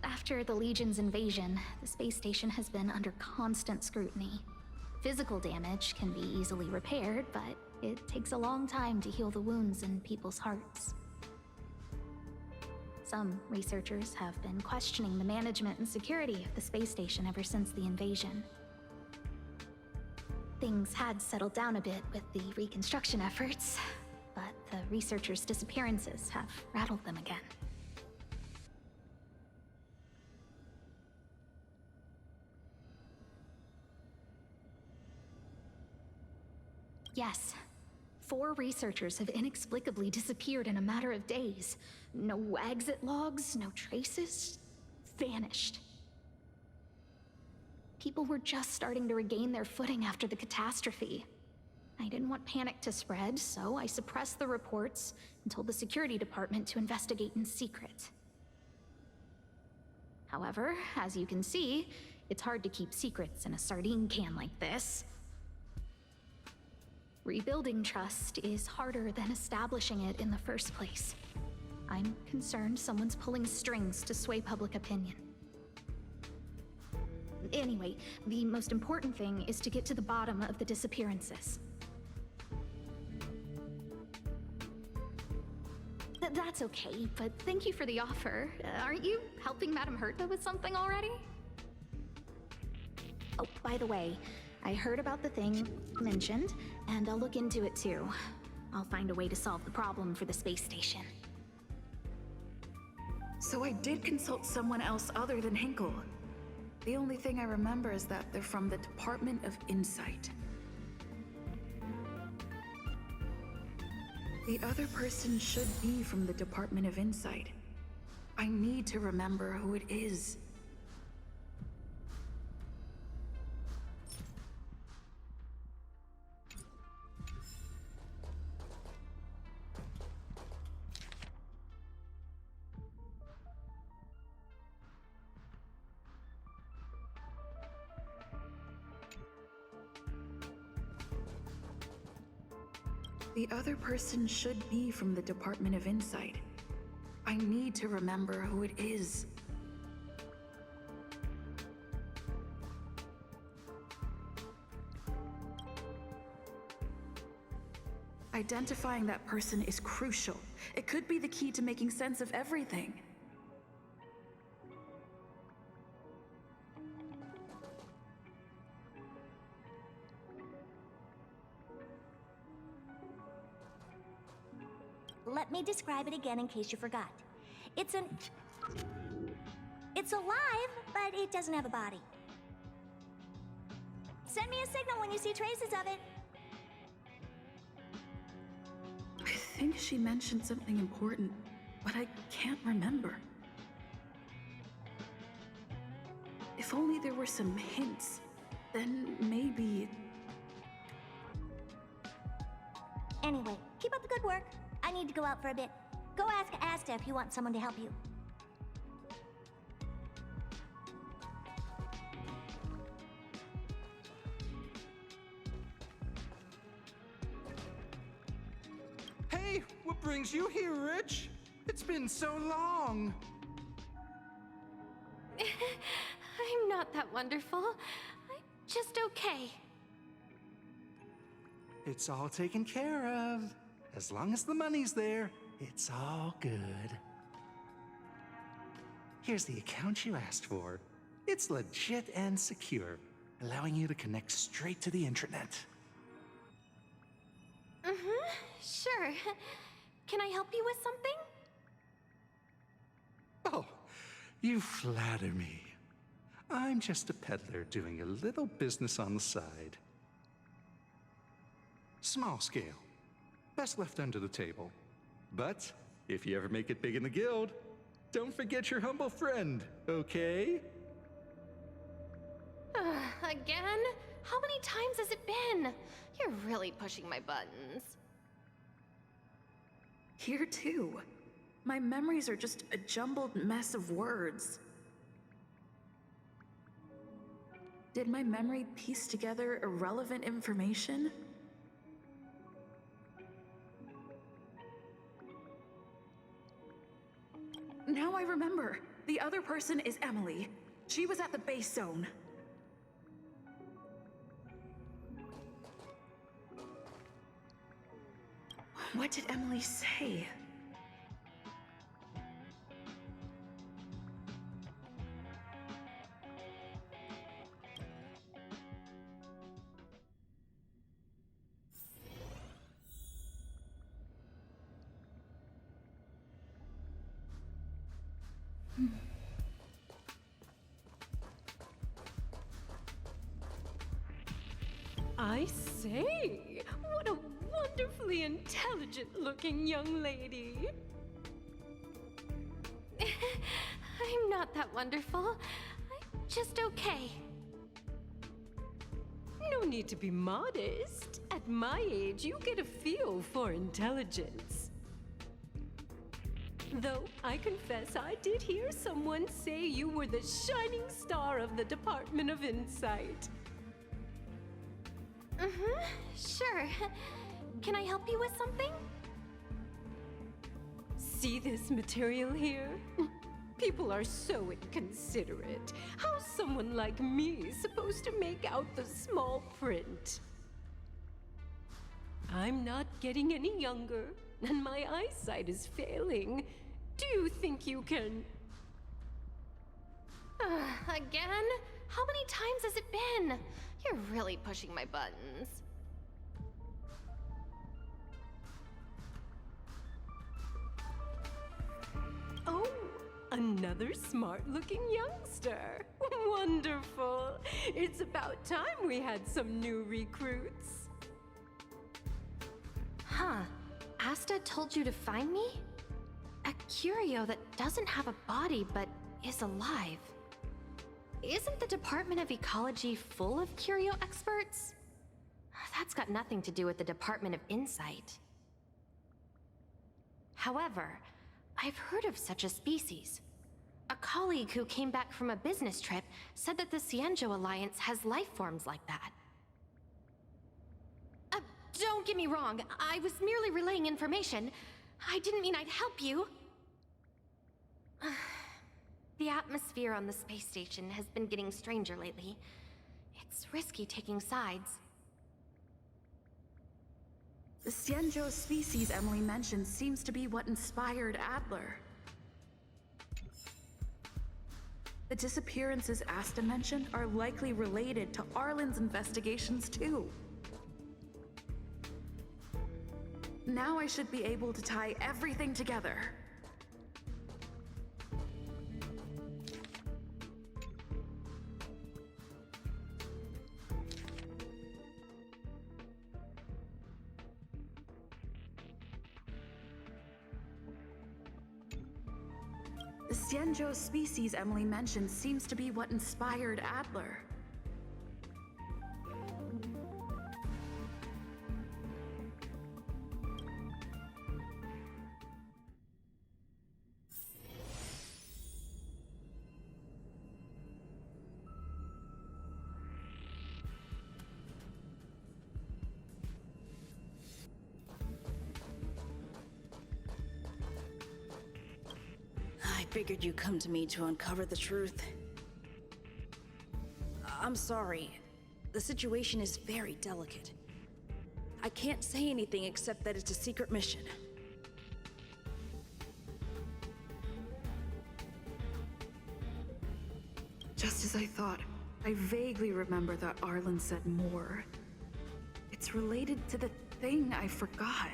After the Legion's invasion, the space station has been under constant scrutiny. Physical damage can be easily repaired, but it takes a long time to heal the wounds in people's hearts. Some researchers have been questioning the management and security of the space station ever since the invasion. Things had settled down a bit with the reconstruction efforts, but the researchers' disappearances have rattled them again. Yes. 4 researchers have inexplicably disappeared in a matter of days. No exit logs, no traces. Vanished. People were just starting to regain their footing after the catastrophe. I didn't want panic to spread, so I suppressed the reports and told the security department to investigate in secret. However, as you can see, it's hard to keep secrets in a sardine can like this. Rebuilding trust is harder than establishing it in the first place. I'm concerned someone's pulling strings to sway public opinion. Anyway, the most important thing is to get to the bottom of the disappearances. That's okay, but thank you for the offer. Aren't you helping Madame Herta with something already? Oh, by the way, I heard about the thing mentioned, and I'll look into it too. I'll find a way to solve the problem for the space station. So I did consult someone else other than Hinkle. The only thing I remember is that they're from the Department of Insight. The other person should be from the Department of Insight. I need to remember who it is. The other person should be from the Department of Insight. I need to remember who it is. Identifying that person is crucial. It could be the key to making sense of everything. Let me describe it again in case you forgot. It's alive, but it doesn't have a body. Send me a signal when you see traces of it. I think she mentioned something important, but I can't remember. If only there were some hints, then maybe... Anyway, keep up the good work. I need to go out for a bit. Go ask Asta if you want someone to help you. Hey, what brings you here, Rich? It's been so long. I'm not that wonderful. I'm just okay. It's all taken care of. As long as the money's there, it's all good. Here's the account you asked for. It's legit and secure, allowing you to connect straight to the intranet. Sure. Can I help you with something? Oh, you flatter me. I'm just a peddler doing a little business on the side. Small scale. Best left under the table. But if you ever make it big in the guild, don't forget your humble friend, okay? Again? How many times has it been? You're really pushing my buttons. Here too. My memories are just a jumbled mess of words. Did my memory piece together irrelevant information? Now I remember. The other person is Emily. She was at the base zone. What did Emily say? I say, what a wonderfully intelligent-looking young lady. I'm not that wonderful. I'm just okay. No need to be modest. At my age, you get a feel for intelligence. Though I confess I did hear someone say you were the shining star of the Department of Insight. Sure. Can I help you with something? See this material here? People are so inconsiderate. How's someone like me supposed to make out the small print? I'm not getting any younger, and my eyesight is failing. Do you think you can... Again? How many times has it been? You're really pushing my buttons. Oh, another smart-looking youngster. Wonderful. It's about time we had some new recruits. Huh. Asta told you to find me? A curio that doesn't have a body but is alive. Isn't the Department of Ecology full of curio experts? That's got nothing to do with the Department of Insight. However, I've heard of such a species. A colleague who came back from a business trip said that the Cienjo Alliance has life forms like that. Don't get me wrong, I was merely relaying information. I didn't mean I'd help you. The atmosphere on the space station has been getting stranger lately. It's risky taking sides. The Cienjo species Emily mentioned seems to be what inspired Adler. The disappearances Asta mentioned are likely related to Arlen's investigations too. Now I should be able to tie everything together. The Cienjo species Emily mentioned seems to be what inspired Adler. I figured you'd come to me to uncover the truth. I'm sorry. The situation is very delicate. I can't say anything except that it's a secret mission. Just as I thought, I vaguely remember that Arlen said more. It's related to the thing I forgot.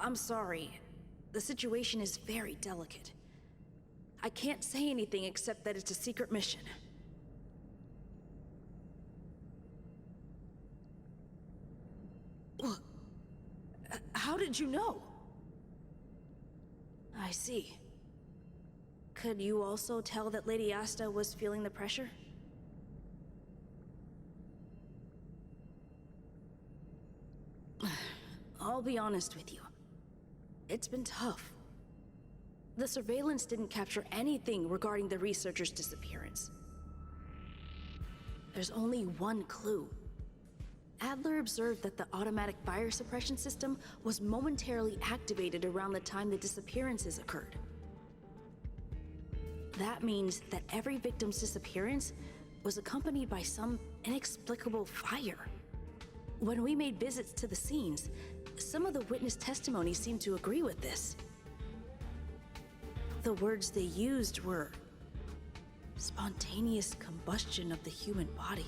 I'm sorry. The situation is very delicate. I can't say anything except that it's a secret mission. How did you know? I see. Could you also tell that Lady Asta was feeling the pressure? I'll be honest with you. It's been tough. The surveillance didn't capture anything regarding the researcher's disappearance. There's only one clue. Adler observed that the automatic fire suppression system was momentarily activated around the time the disappearances occurred. That means that every victim's disappearance was accompanied by some inexplicable fire. When we made visits to the scenes, some of the witness testimony seemed to agree with this. The words they used were spontaneous combustion of the human body.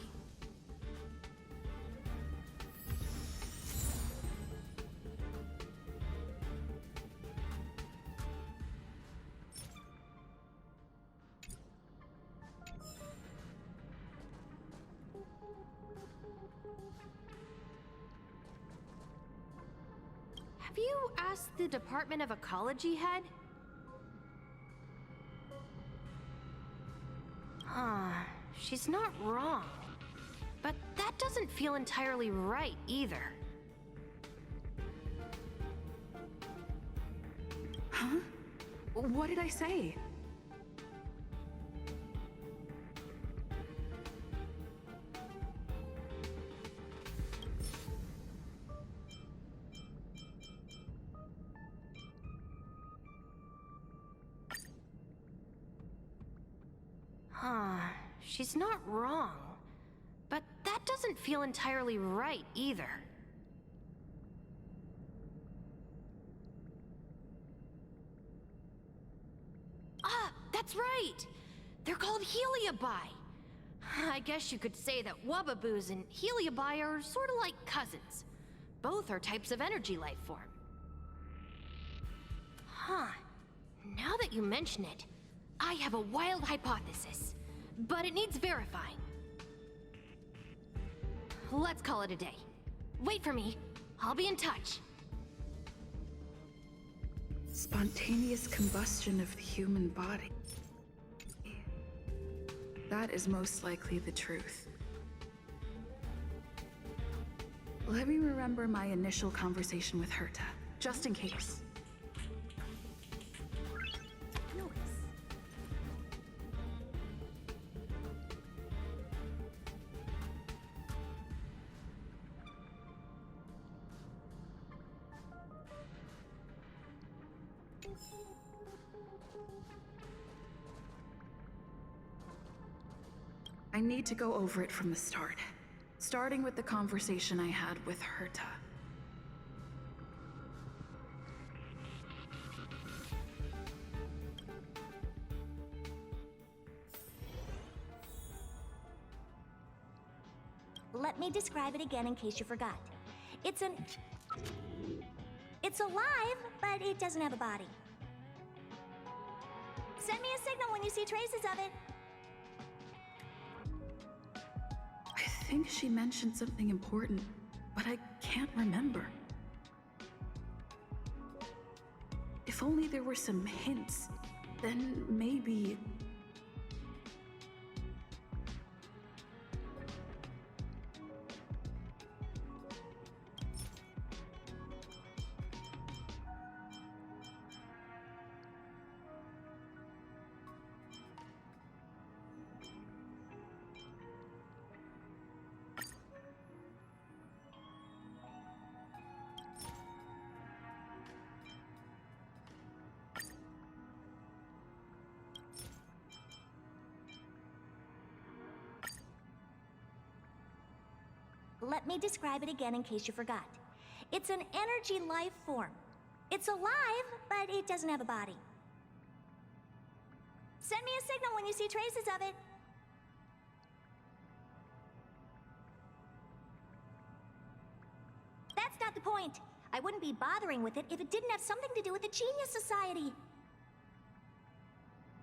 Have you asked the Department of Ecology head? She's not wrong. But that doesn't feel entirely right either. Huh? What did I say? she's not wrong. But that doesn't feel entirely right either. Ah, that's right! They're called Heliobi. I guess you could say that Wubbaboos and Heliobi are sort of like cousins. Both are types of energy life form. Huh. Now that you mention it, I have a wild hypothesis, but it needs verifying. Let's call it a day. Wait for me. I'll be in touch. Spontaneous combustion of the human body. That is most likely the truth. Let me remember my initial conversation with Herta, just in case. I need to go over it from the start, starting with the conversation I had with Herta. Let me describe it again in case you forgot. It's alive, but it doesn't have a body. Send me a signal when you see traces of it. I think she mentioned something important, but I can't remember. If only there were some hints, then maybe... Let me describe it again in case you forgot. It's an energy life form. It's alive, but it doesn't have a body. Send me a signal when you see traces of it. That's not the point. I wouldn't be bothering with it if it didn't have something to do with the Genius Society.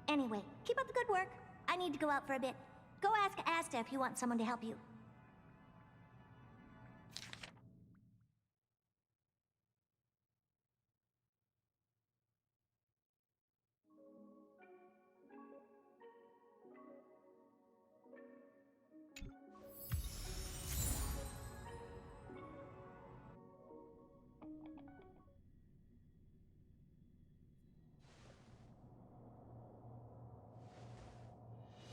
Anyway, keep up the good work. I need to go out for a bit. Go ask Asta if you want someone to help you.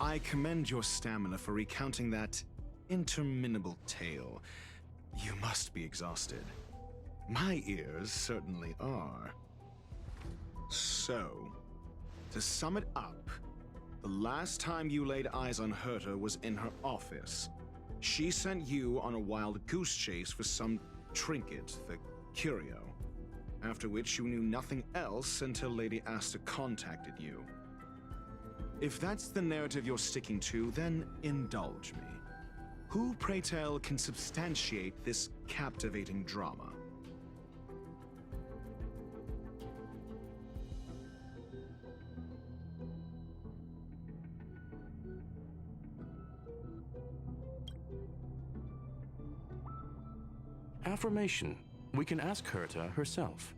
I commend your stamina for recounting that interminable tale. You must be exhausted. My ears certainly are. So, to sum it up, the last time you laid eyes on Herta was in her office. She sent you on a wild goose chase for some trinket, the curio. After which you knew nothing else until Lady Asta contacted you. If that's the narrative you're sticking to, then indulge me. Who, pray tell, can substantiate this captivating drama? Affirmation. We can ask Herta herself.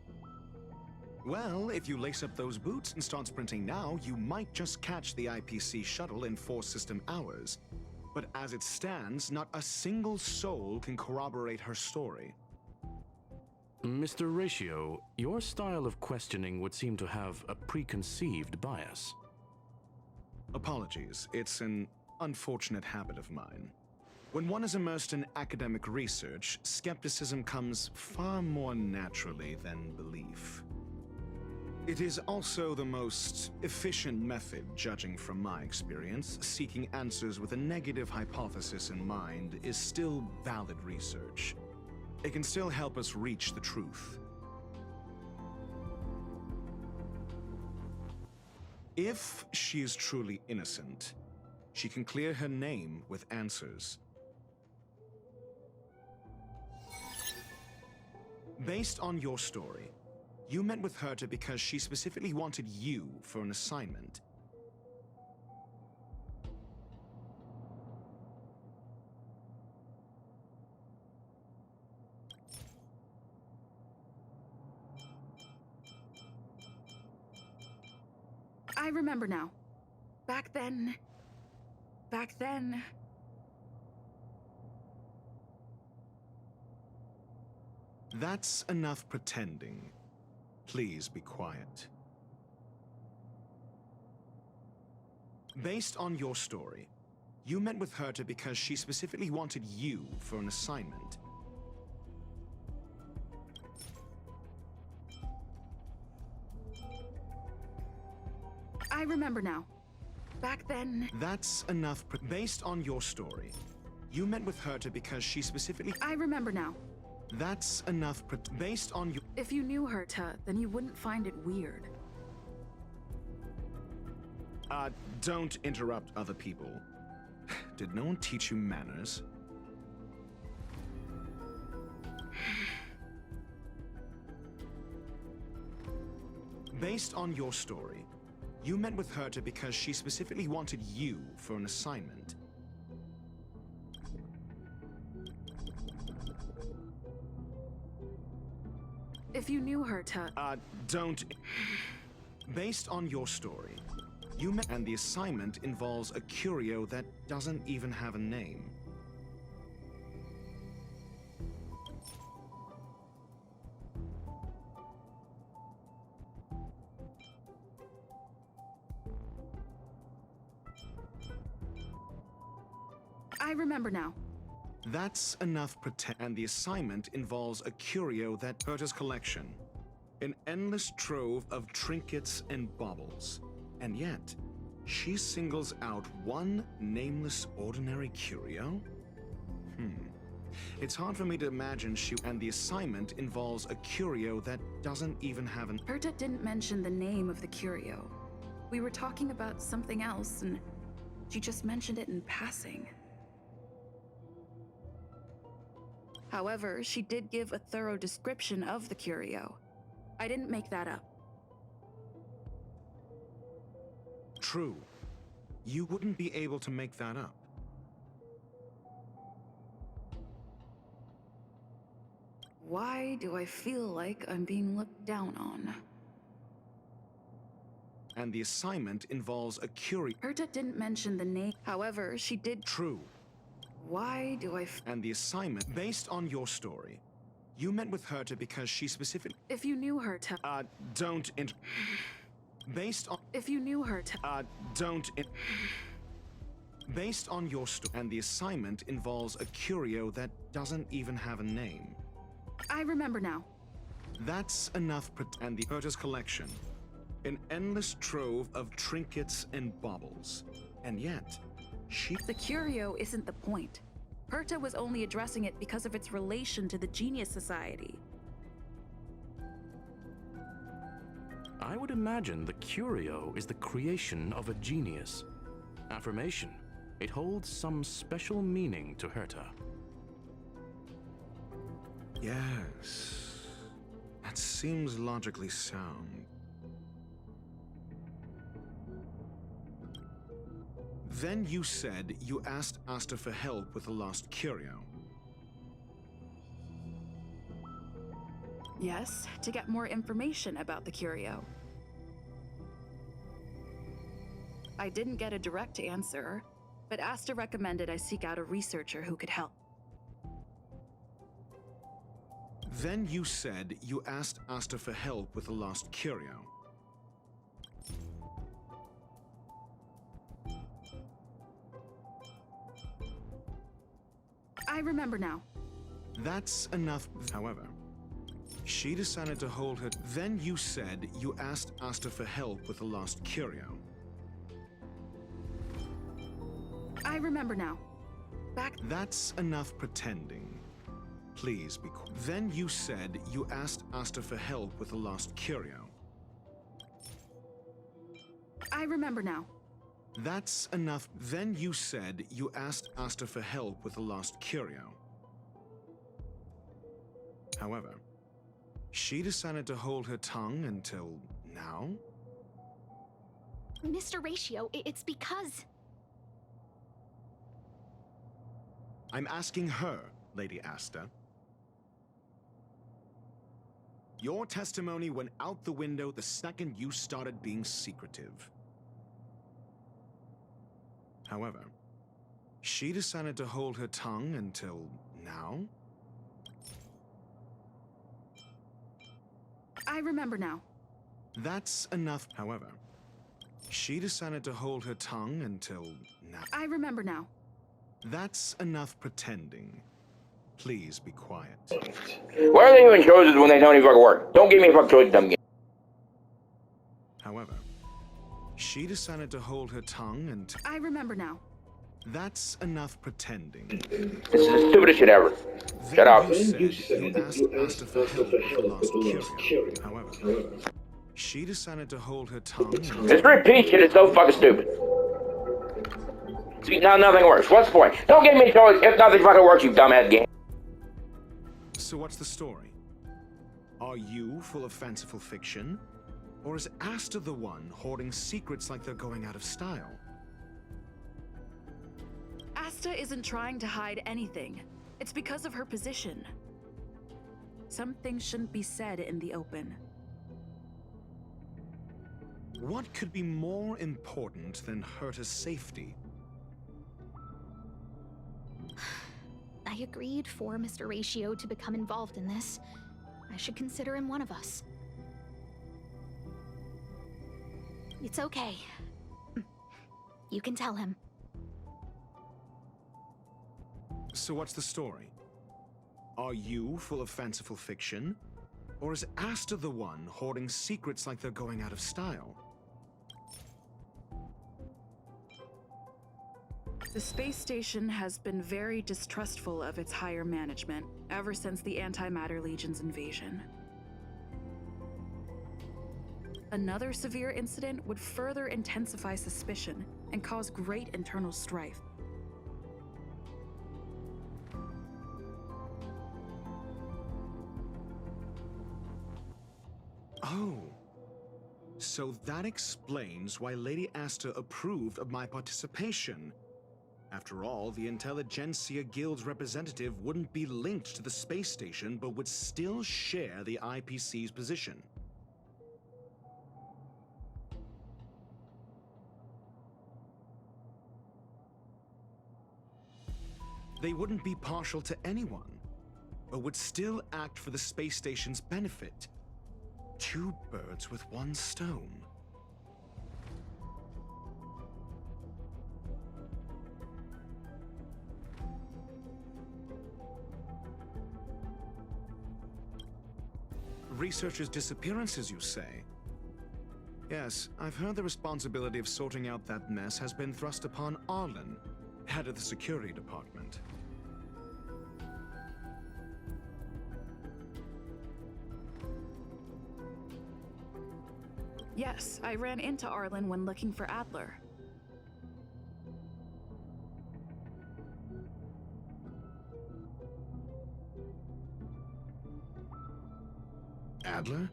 Well, if you lace up those boots and start sprinting now, you might just catch the IPC shuttle in 4 system hours. But as it stands, not a single soul can corroborate her story. Mr. Ratio, your style of questioning would seem to have a preconceived bias. Apologies, it's an unfortunate habit of mine. When one is immersed in academic research, skepticism comes far more naturally than belief. It is also the most efficient method, judging from my experience. Seeking answers with a negative hypothesis in mind is still valid research. It can still help us reach the truth. If she is truly innocent, she can clear her name with answers. Based on your story, you met with Herta because she specifically wanted you for an assignment. I remember now. Back then... That's enough pretending. Please be quiet. Based on your story, you met with Herta because she specifically wanted you for an assignment. I remember now. Back then... That's enough based on your story. You met with Herta because she specifically... I remember now. That's enough based on your... If you knew Herta, then you wouldn't find it weird. Don't interrupt other people. Did no one teach you manners? Based on your story, you met with Herta because she specifically wanted you for an assignment. If you knew Herta... Don't... Based on your story, you met... And the assignment involves a curio that doesn't even have a name. I remember now. That's enough and the assignment involves a curio that Herta's collection. An endless trove of trinkets and baubles. And yet, she singles out one nameless ordinary curio? It's hard for me to imagine and the assignment involves a curio that doesn't even have an... Herta didn't mention the name of the curio. We were talking about something else, and she just mentioned it in passing. However, she did give a thorough description of the curio. I didn't make that up. True. You wouldn't be able to make that up. Why do I feel like I'm being looked down on? And the assignment involves a curio... Herta didn't mention the name. However, she did... True. Why do I... And the assignment, based on your story, you met with Herta because she specifically... If you knew Herta... Don't Based on... If you knew Herta... Don't Based on your story, and the assignment involves a curio that doesn't even have a name. I remember now. That's enough and the Herta's collection. An endless trove of trinkets and baubles. And yet... The curio isn't the point. Herta was only addressing it because of its relation to the Genius Society. I would imagine the curio is the creation of a genius. Affirmation. It holds some special meaning to Herta. Yes. That seems logically sound. Then you said you asked Asta for help with the lost curio. Yes, to get more information about the curio. I didn't get a direct answer, but Asta recommended I seek out a researcher who could help. Then you said you asked Asta for help with the lost curio. I remember now. That's enough. However, She decided to hold her. Then you said you asked Asta for help with the lost curio. I remember now. Back. That's enough pretending. Please be quiet. Then you said you asked Asta for help with the lost curio. I remember now. That's enough. Then you said you asked Asta for help with the lost curio. However, she decided to hold her tongue until now? Mr. Ratio, it's because... I'm asking her, Lady Asta. Your testimony went out the window the second you started being secretive. However, she decided to hold her tongue until now? I remember now. That's enough. However, she decided to hold her tongue until now. I remember now. That's enough pretending. Please be quiet. Why are they even choices when they don't even fucking work? Don't give me a fucking choice, dumb game. However, she decided to hold her tongue until... I remember now. That's enough pretending. This is the stupidest shit ever. Shut up. You asked Asta for help with the lost curio. However, she decided to hold her tongue until... This repeat shit is so fucking stupid. See, now nothing works. What's the point? Don't give me a choice if nothing fucking works, you dumbass game. So what's the story? Are you full of fanciful fiction? Or is Asta the one hoarding secrets like they're going out of style? Asta isn't trying to hide anything. It's because of her position. Some things shouldn't be said in the open. What could be more important than Herta's safety? I agreed for Mr. Ratio to become involved in this. I should consider him one of us. It's okay. You can tell him. So what's the story? Are you full of fanciful fiction? Or is Asta the one hoarding secrets like they're going out of style? The space station has been very distrustful of its higher management ever since the Antimatter Legion's invasion. Another severe incident would further intensify suspicion and cause great internal strife. Oh. So that explains why Lady Asta approved of my participation. After all, the Intelligentsia Guild's representative wouldn't be linked to the space station, but would still share the IPC's position. They wouldn't be partial to anyone, but would still act for the space station's benefit. Two birds with one stone. Researchers' disappearances, you say? Yes, I've heard the responsibility of sorting out that mess has been thrust upon Arlen, head of the security department. Yes, I ran into Arlen when looking for Adler. Adler?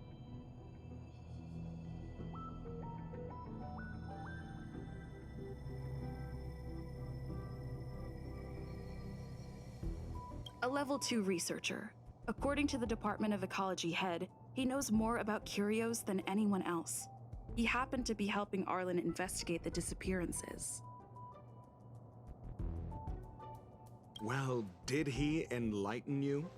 A level 2 researcher. According to the Department of Ecology head, he knows more about curios than anyone else. He happened to be helping Arlen investigate the disappearances. Well, did he enlighten you?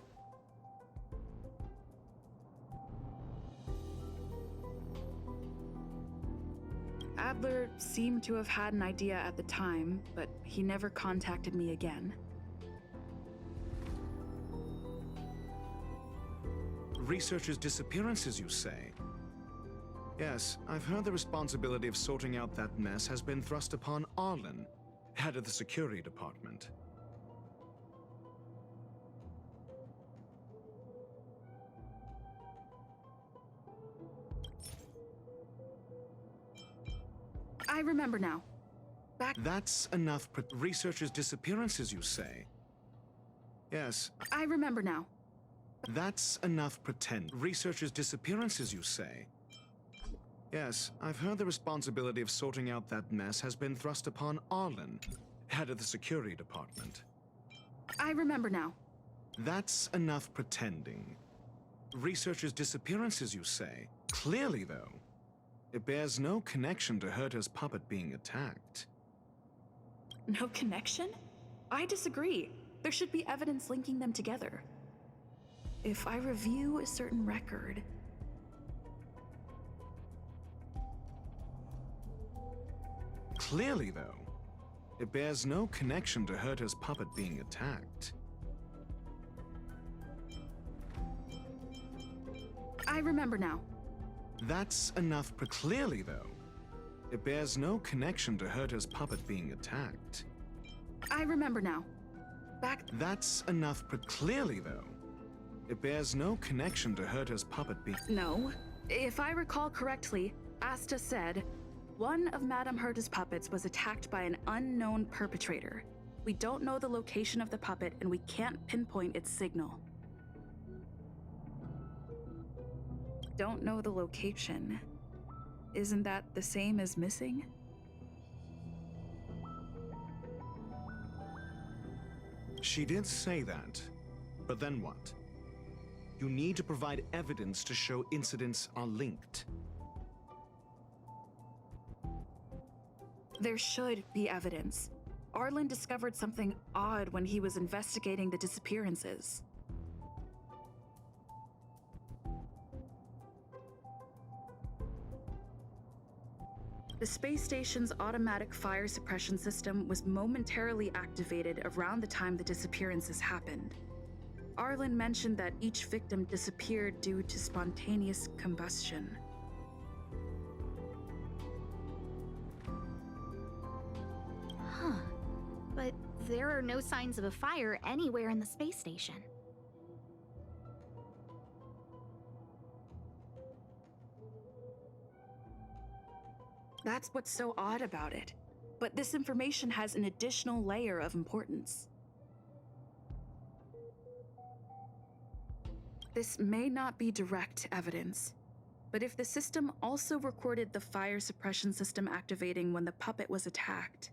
Adler seemed to have had an idea at the time, but he never contacted me again. researchers' disappearances, you say? Yes, I've heard the responsibility of sorting out that mess has been thrust upon Arlen, head of the security department. I remember now. That's enough. Researchers' disappearances, you say? Yes. I remember now. That's enough pretend. Researchers' disappearances, you say? Yes, I've heard the responsibility of sorting out that mess has been thrust upon Arlen, head of the security department. I remember now. That's enough pretending. Researchers' disappearances, you say? Clearly, though, it bears no connection to Herta's puppet being attacked. No connection? I disagree. There should be evidence linking them together. If I review a certain record... Clearly, though, it bears no connection to Herta's puppet being attacked. I remember now. That's enough. Clearly, though, it bears no connection to Herta's puppet being attacked. I remember now. That's enough. Clearly, though, it bears no connection to Herta's puppet being... No. If I recall correctly, Asta said, one of Madame Herta's puppets was attacked by an unknown perpetrator. We don't know the location of the puppet, and we can't pinpoint its signal. Don't know the location. Isn't that the same as missing? She did say that, but then what? You need to provide evidence to show incidents are linked. There should be evidence. Arlen discovered something odd when he was investigating the disappearances. The space station's automatic fire suppression system was momentarily activated around the time the disappearances happened. Arlen mentioned that each victim disappeared due to spontaneous combustion. Huh. But there are no signs of a fire anywhere in the space station. That's what's so odd about it. But this information has an additional layer of importance. This may not be direct evidence, but if the system also recorded the fire suppression system activating when the puppet was attacked,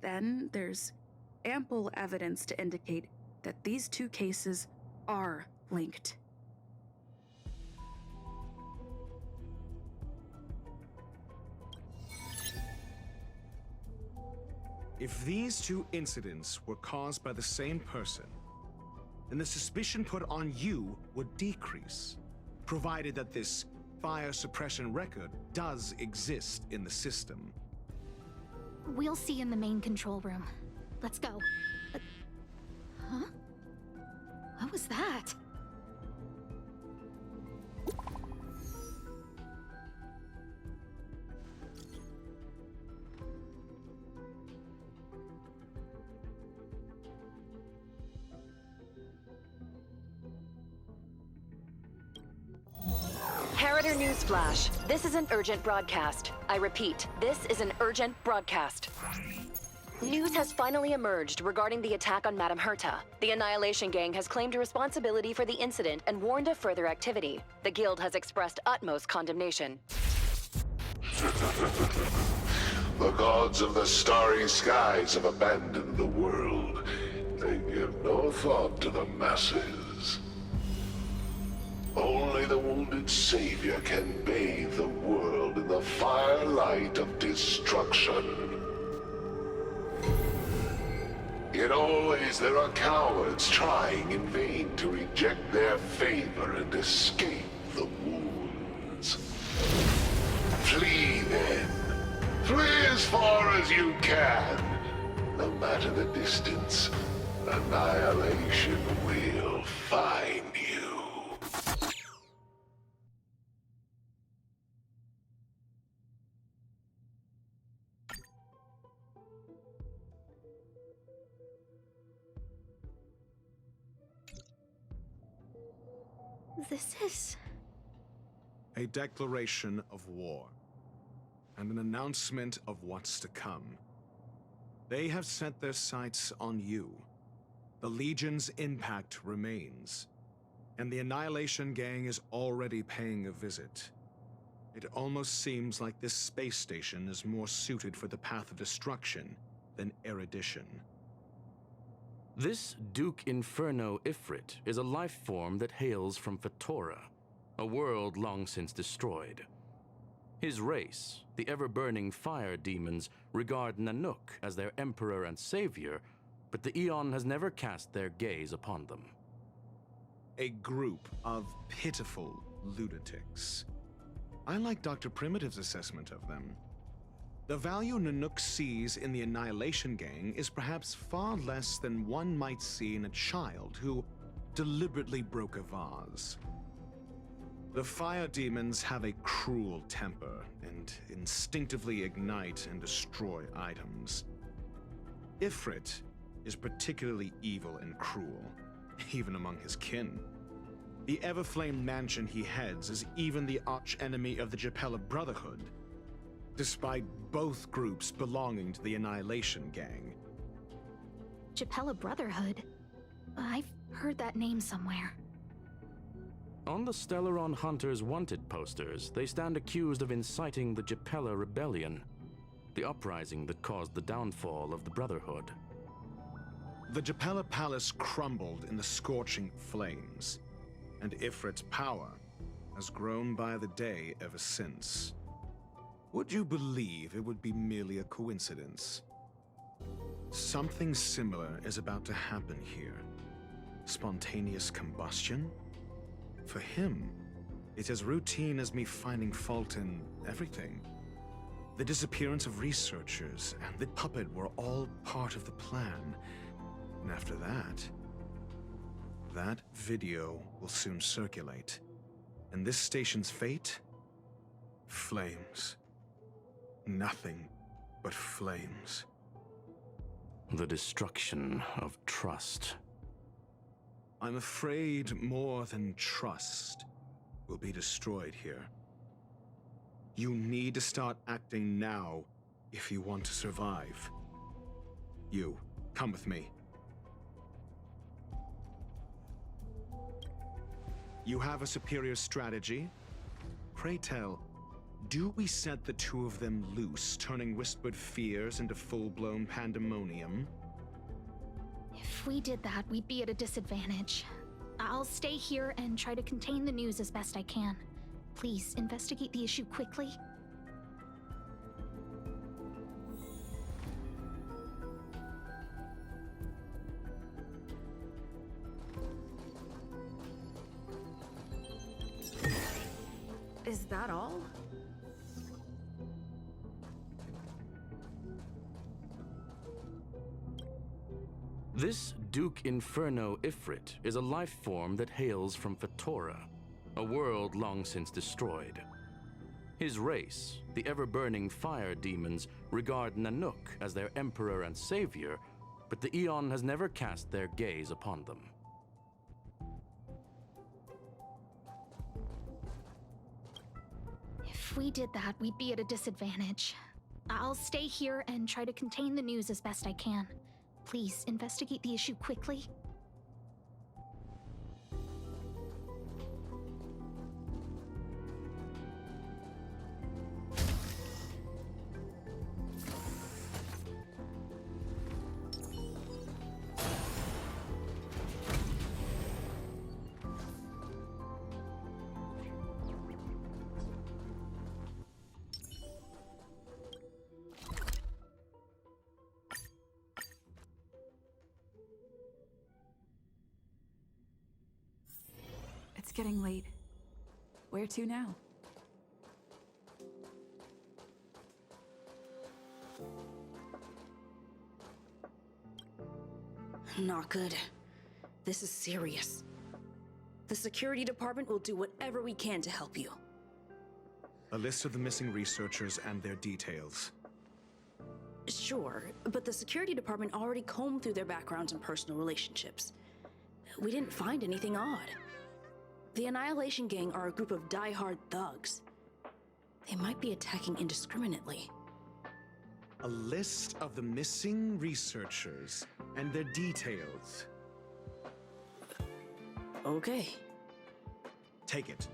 then there's ample evidence to indicate that these two cases are linked. If these two incidents were caused by the same person, then the suspicion put on you would decrease, provided that this fire suppression record does exist in the system. We'll see in the main control room. Let's go. Huh? What was that? Harrider Newsflash. This is an urgent broadcast. I repeat, this is an urgent broadcast. News has finally emerged regarding the attack on Madame Herta. The Annihilation Gang has claimed responsibility for the incident and warned of further activity. The Guild has expressed utmost condemnation. The gods of the starry skies have abandoned the world. They give no thought to the masses. Only the wounded savior can bathe the world in the firelight of destruction. Yet always there are cowards trying in vain to reject their favor and escape the wounds. Flee then. Flee as far as you can. No matter the distance, annihilation will find you. This is... A declaration of war, and an announcement of what's to come. They have set their sights on you. The Legion's impact remains, and the Annihilation Gang is already paying a visit. It almost seems like this space station is more suited for the path of destruction than erudition. This Duke Inferno Ifrit is a life form that hails from Fatora, a world long since destroyed. His race, the ever-burning fire demons, regard Nanook as their emperor and savior, but the Eon has never cast their gaze upon them. A group of pitiful lunatics. I like Dr. Primitive's assessment of them. The value Nanook sees in the Annihilation Gang is perhaps far less than one might see in a child who deliberately broke a vase. The fire demons have a cruel temper and instinctively ignite and destroy items. Ifrit is particularly evil and cruel, even among his kin. The Everflame mansion he heads is even the arch-enemy of the Japella Brotherhood, despite both groups belonging to the Annihilation Gang. Japella Brotherhood? I've heard that name somewhere. On the Stellaron Hunters wanted posters, they stand accused of inciting the Japella Rebellion, the uprising that caused the downfall of the Brotherhood. The Japella Palace crumbled in the scorching flames, and Ifrit's power has grown by the day ever since. Would you believe it would be merely a coincidence? Something similar is about to happen here. Spontaneous combustion? For him, it's as routine as me finding fault in everything. The disappearance of researchers and the puppet were all part of the plan. And after that video will soon circulate. And this station's fate? Flames. Nothing but flames. The destruction of trust. I'm afraid more than trust will be destroyed here. You need to start acting now if you want to survive. You, come with me. You have a superior strategy? Pray tell, do we set the two of them loose, turning whispered fears into full-blown pandemonium? If we did that, we'd be at a disadvantage. I'll stay here and try to contain the news as best I can. Please, investigate the issue quickly. Is that all? This Duke Inferno Ifrit is a life form that hails from Fatora, a world long since destroyed. His race, the ever-burning fire demons, regard Nanook as their emperor and savior, but the Eon has never cast their gaze upon them. If we did that, we'd be at a disadvantage. I'll stay here and try to contain the news as best I can. Please, investigate the issue quickly. It's getting late. Where to now? Not good. This is serious. The security department will do whatever we can to help you. A list of the missing researchers and their details. Sure, but the security department already combed through their backgrounds and personal relationships. We didn't find anything odd. The Annihilation Gang are a group of die-hard thugs. They might be attacking indiscriminately. A list of the missing researchers and their details. Okay. Take it.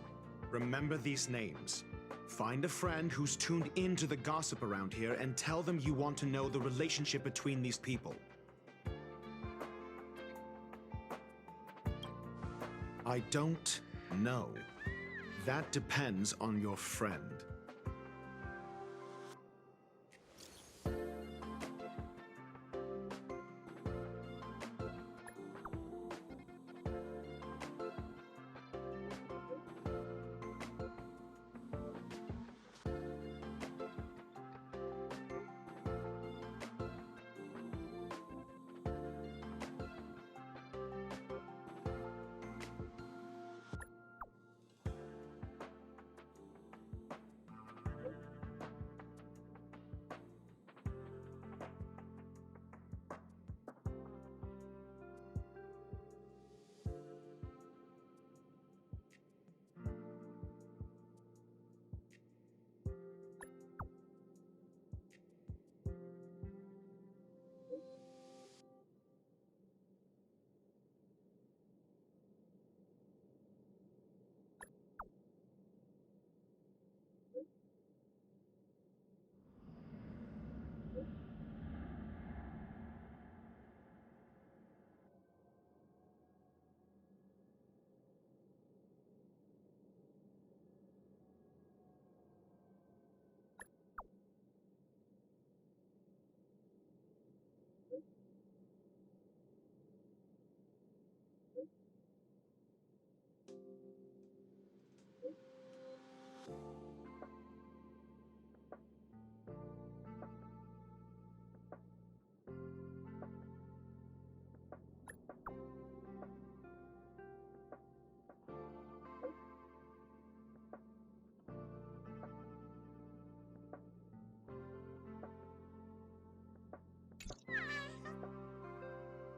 Remember these names. Find a friend who's tuned into the gossip around here and tell them you want to know the relationship between these people. I don't know. That depends on your friend.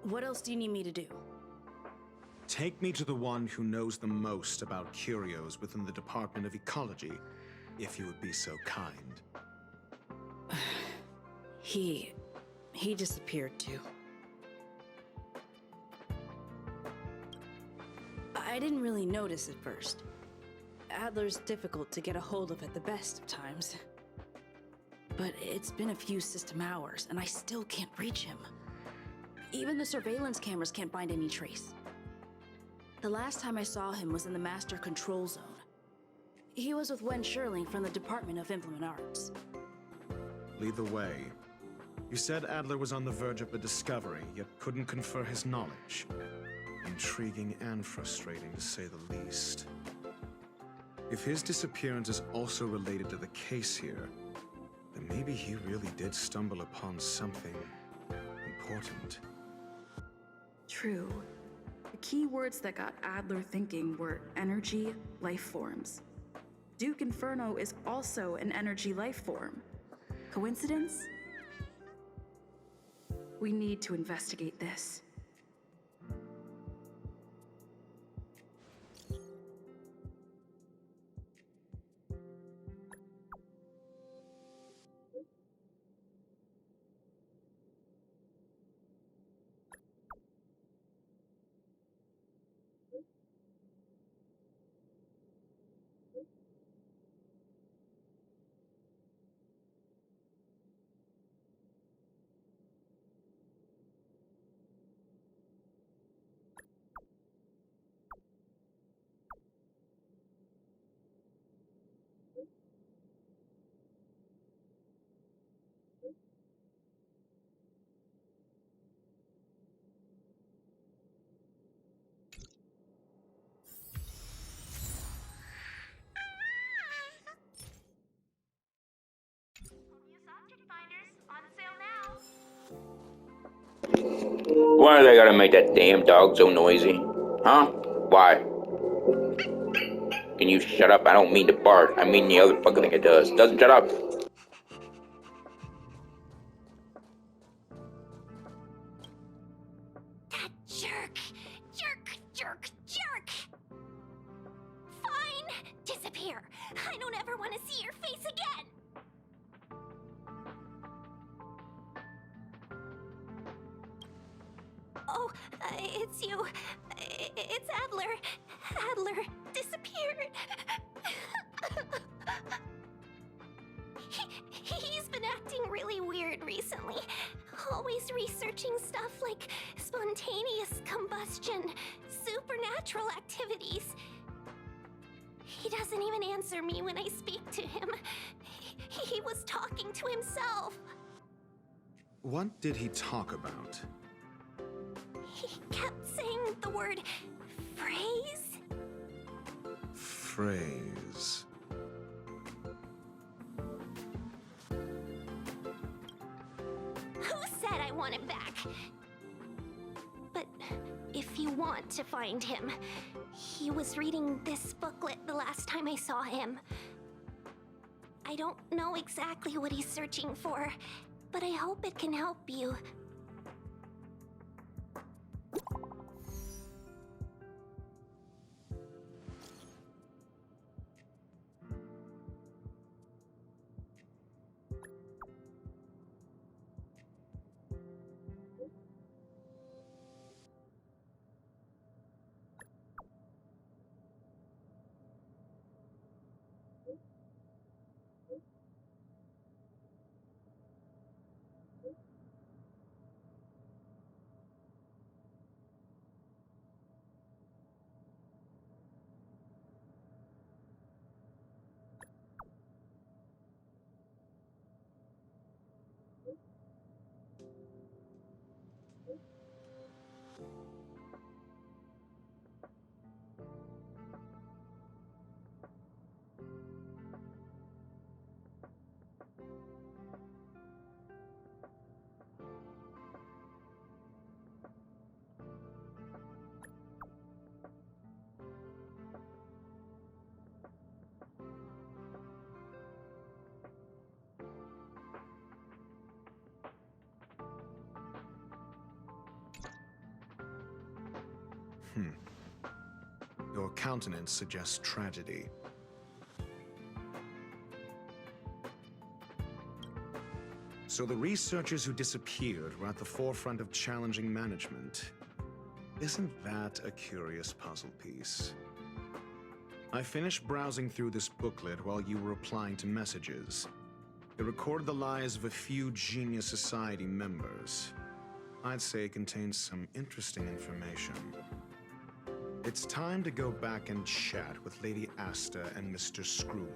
What else do you need me to do? Take me to the one who knows the most about curios within the Department of Ecology, if you would be so kind. He disappeared too. I didn't really notice at first. Adler's difficult to get a hold of at the best of times. But it's been a few system hours, and I still can't reach him. Even the surveillance cameras can't find any trace. The last time I saw him was in the Master Control Zone. He was with Wen Sherling from the Department of Implement Arts. Lead the way. You said Adler was on the verge of a discovery, yet couldn't confer his knowledge. Intriguing and frustrating, to say the least. If his disappearance is also related to the case here, then maybe he really did stumble upon something important. True. The key words that got Adler thinking were energy, life forms. Duke Inferno is also an energy life form. Coincidence? We need to investigate this. Why do they gotta make that damn dog so noisy? Huh? Why? Can you shut up? I don't mean to bark. I mean the other fucking thing it does. Doesn't shut up. That jerk! Jerk! Jerk! Jerk! Fine! Disappear! I don't ever want to see your face again! Oh, it's you. It's Adler. Adler disappeared. He's been acting really weird recently. Always researching stuff like spontaneous combustion, supernatural activities. He doesn't even answer me when I speak to him. He was talking to himself. What did he talk about? He kept saying the word phrase. Phrase. Who said I want him back? But if you want to find him, he was reading this booklet the last time I saw him. I don't know exactly what he's searching for, but I hope it can help you. Your countenance suggests tragedy. So the researchers who disappeared were at the forefront of challenging management. Isn't that a curious puzzle piece? I finished browsing through this booklet while you were replying to messages. It recorded the lives of a few Genius Society members. I'd say it contains some interesting information. It's time to go back and chat with Lady Asta and Mr. Screwham.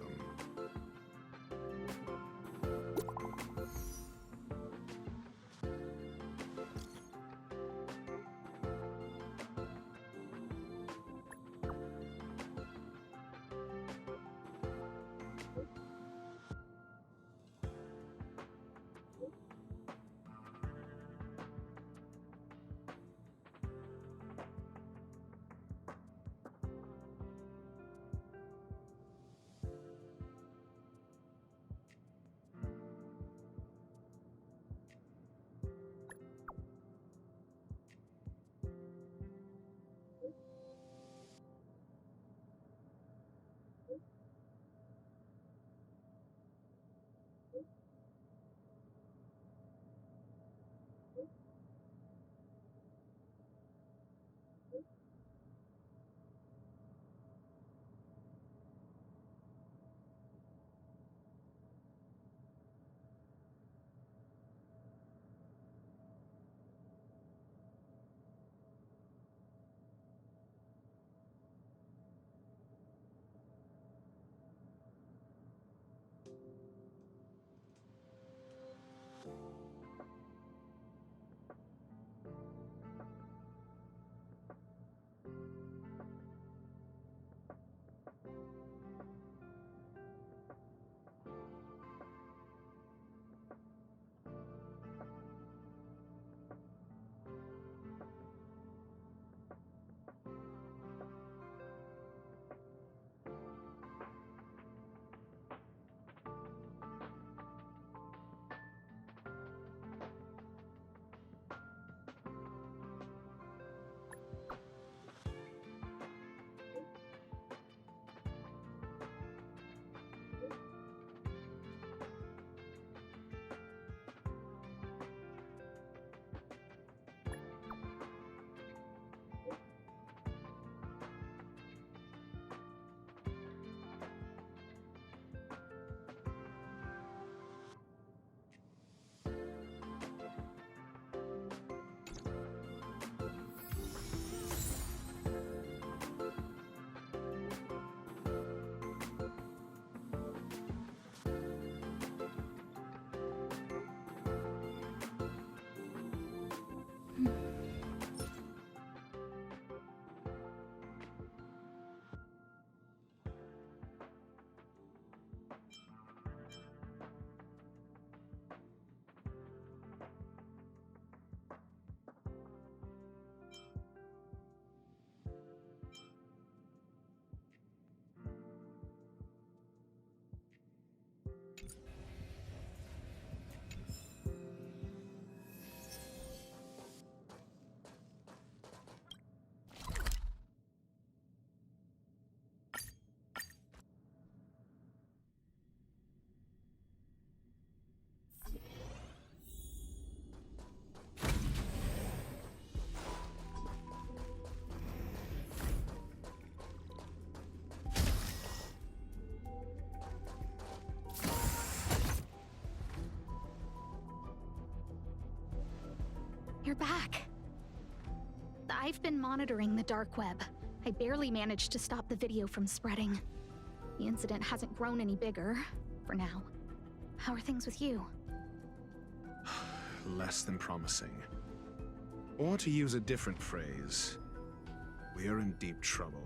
You're back. I've been monitoring the dark web. I barely managed to stop the video from spreading. The incident hasn't grown any bigger, for now. How are things with you? Less than promising. Or to use a different phrase, we are in deep trouble.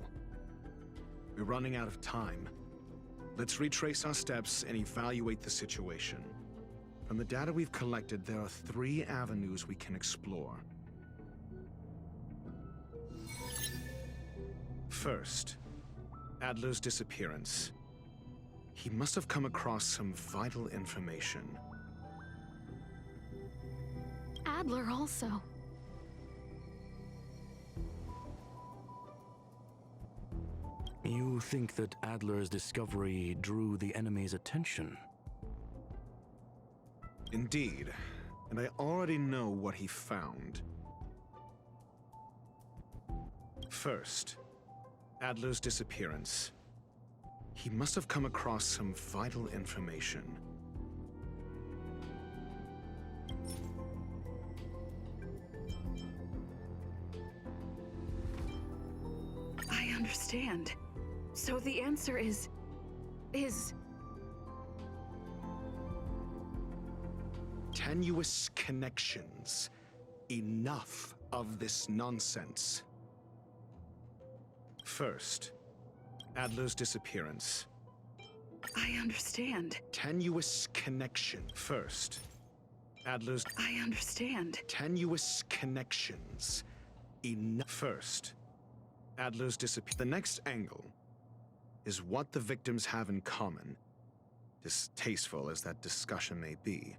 We're running out of time. Let's retrace our steps and evaluate the situation. From the data we've collected, there are 3 avenues we can explore. First, Adler's disappearance. He must have come across some vital information. Adler also. You think that Adler's discovery drew the enemy's attention? Indeed, and I already know what he found. First, Adler's disappearance. He must have come across some vital information. I understand. So the answer is... Tenuous connections. Enough of this nonsense. First, Adler's disappearance. I understand. Tenuous connection. First, Adler's... I understand. Tenuous connections. Enough. First, Adler's disappearance. The next angle is what the victims have in common, distasteful as that discussion may be.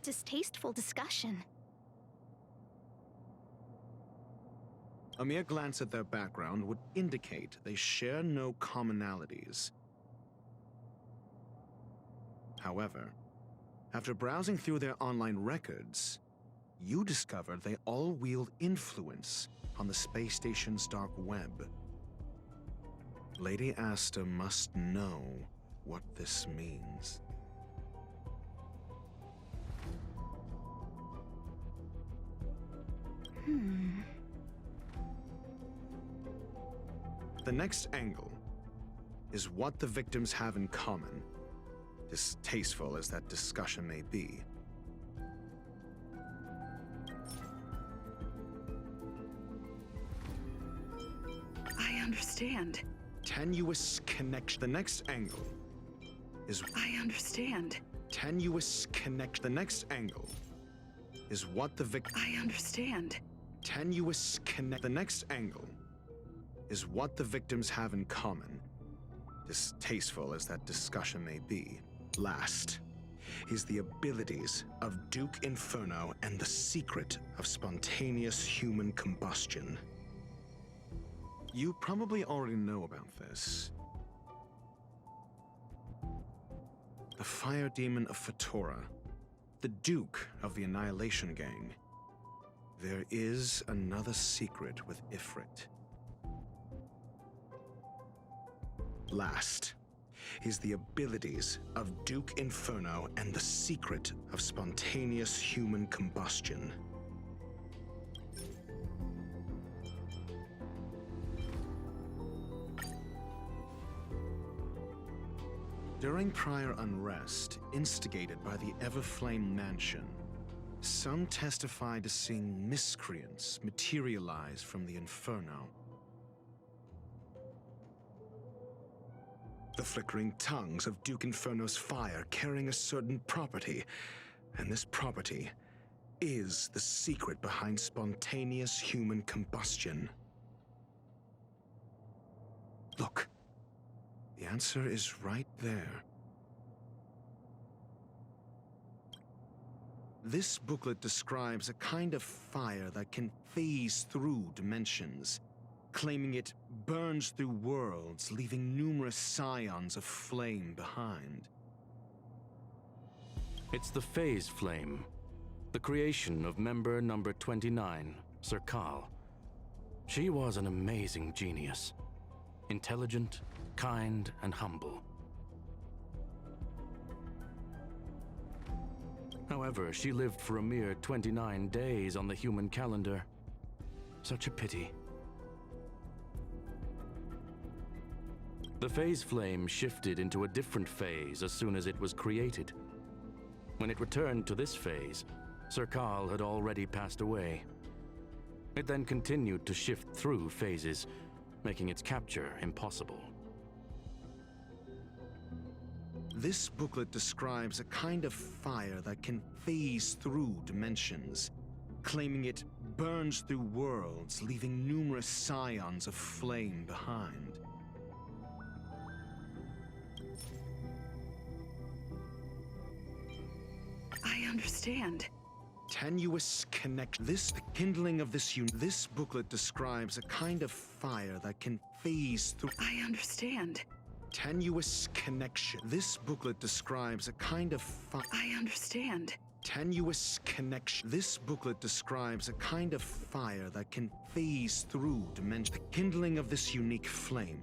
Distasteful discussion. A mere glance at their background would indicate they share no commonalities. However, after browsing through their online records, you discover they all wield influence on the space station's dark web. Lady Asta must know what this means. The next angle is what the victims have in common, distasteful as that discussion may be. I understand. Tenuous connection. The next angle is... I understand. Tenuous connection. The next angle is what the I understand. Tenuous connect. The next angle is what the victims have in common, distasteful as that discussion may be. Last is the abilities of Duke Inferno and the secret of spontaneous human combustion. You probably already know about this. The fire demon of Fatora, the Duke of the Annihilation Gang. There is another secret with Ifrit. Last is the abilities of Duke Inferno and the secret of spontaneous human combustion. During prior unrest instigated by the Everflame Mansion, some testified to seeing miscreants materialize from the Inferno. The flickering tongues of Duke Inferno's fire carrying a certain property, and this property is the secret behind spontaneous human combustion. Look, the answer is right there. This booklet describes a kind of fire that can phase through dimensions, claiming it burns through worlds, leaving numerous scions of flame behind. It's the Phase Flame, the creation of member number 29, Sir Kal. She was an amazing genius, intelligent, kind, and humble. However, she lived for a mere 29 days on the human calendar. Such a pity. The phase flame shifted into a different phase as soon as it was created. When it returned to this phase, Sir Karl had already passed away. It then continued to shift through phases, making its capture impossible. This booklet describes a kind of fire that can phase through dimensions, claiming it burns through worlds, leaving numerous scions of flame behind. I understand. Tenuous connection. The kindling of this booklet describes a kind of fire that can phase through. I understand. Tenuous connection. This booklet describes a kind of fire. I understand. Tenuous connection. This booklet describes a kind of fire that can phase through dimensions. The kindling of this unique flame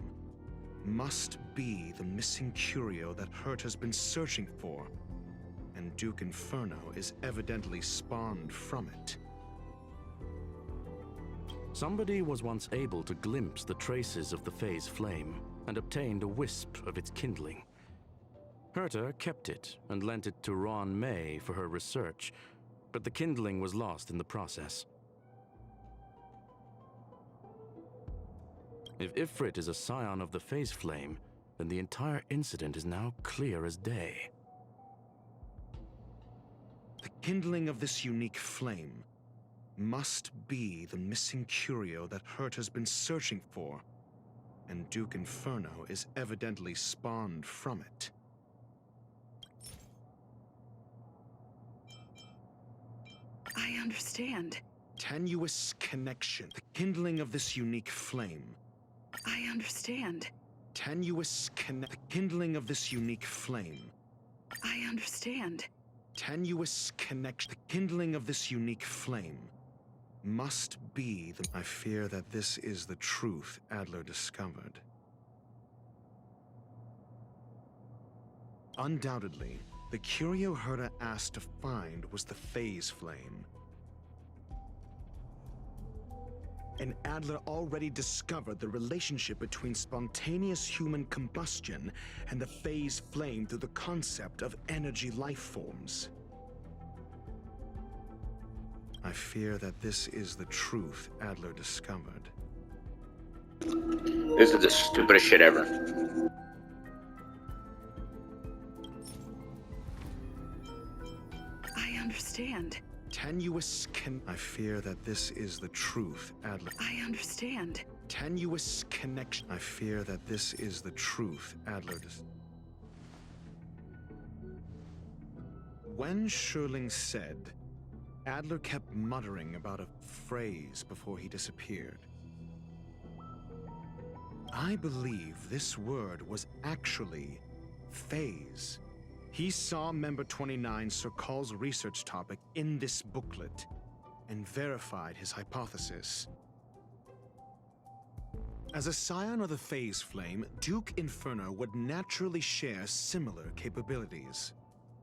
must be the missing curio that Hurt has been searching for, and Duke Inferno is evidently spawned from it. Somebody was once able to glimpse the traces of the phase flame and obtained a wisp of its kindling. Herta kept it and lent it to Ron May for her research, but the kindling was lost in the process. If Ifrit is a scion of the phase flame, then the entire incident is now clear as day. The kindling of this unique flame must be the missing curio that Hurt has been searching for, and Duke Inferno is evidently spawned from it. I understand. Tenuous connection. The kindling of this unique flame. I understand. Tenuous the kindling of this unique flame. I understand. Tenuous connection. The kindling of this unique flame must be the... I fear that this is the truth Adler discovered. Undoubtedly, the curio Herta asked to find was the phase flame. And Adler already discovered the relationship between spontaneous human combustion and the phase flame through the concept of energy life forms. I fear that this is the truth Adler discovered. This is the stupidest shit ever. I understand. Tenuous I fear that this is the truth Adler... I understand. Tenuous connection. I fear that this is the truth Adler When Schurling said, Adler kept muttering about a phrase before he disappeared. I believe this word was actually phase. He saw Member 29 Sir Karl's research topic in this booklet and verified his hypothesis. As a scion of the phase flame, Duke Inferno would naturally share similar capabilities.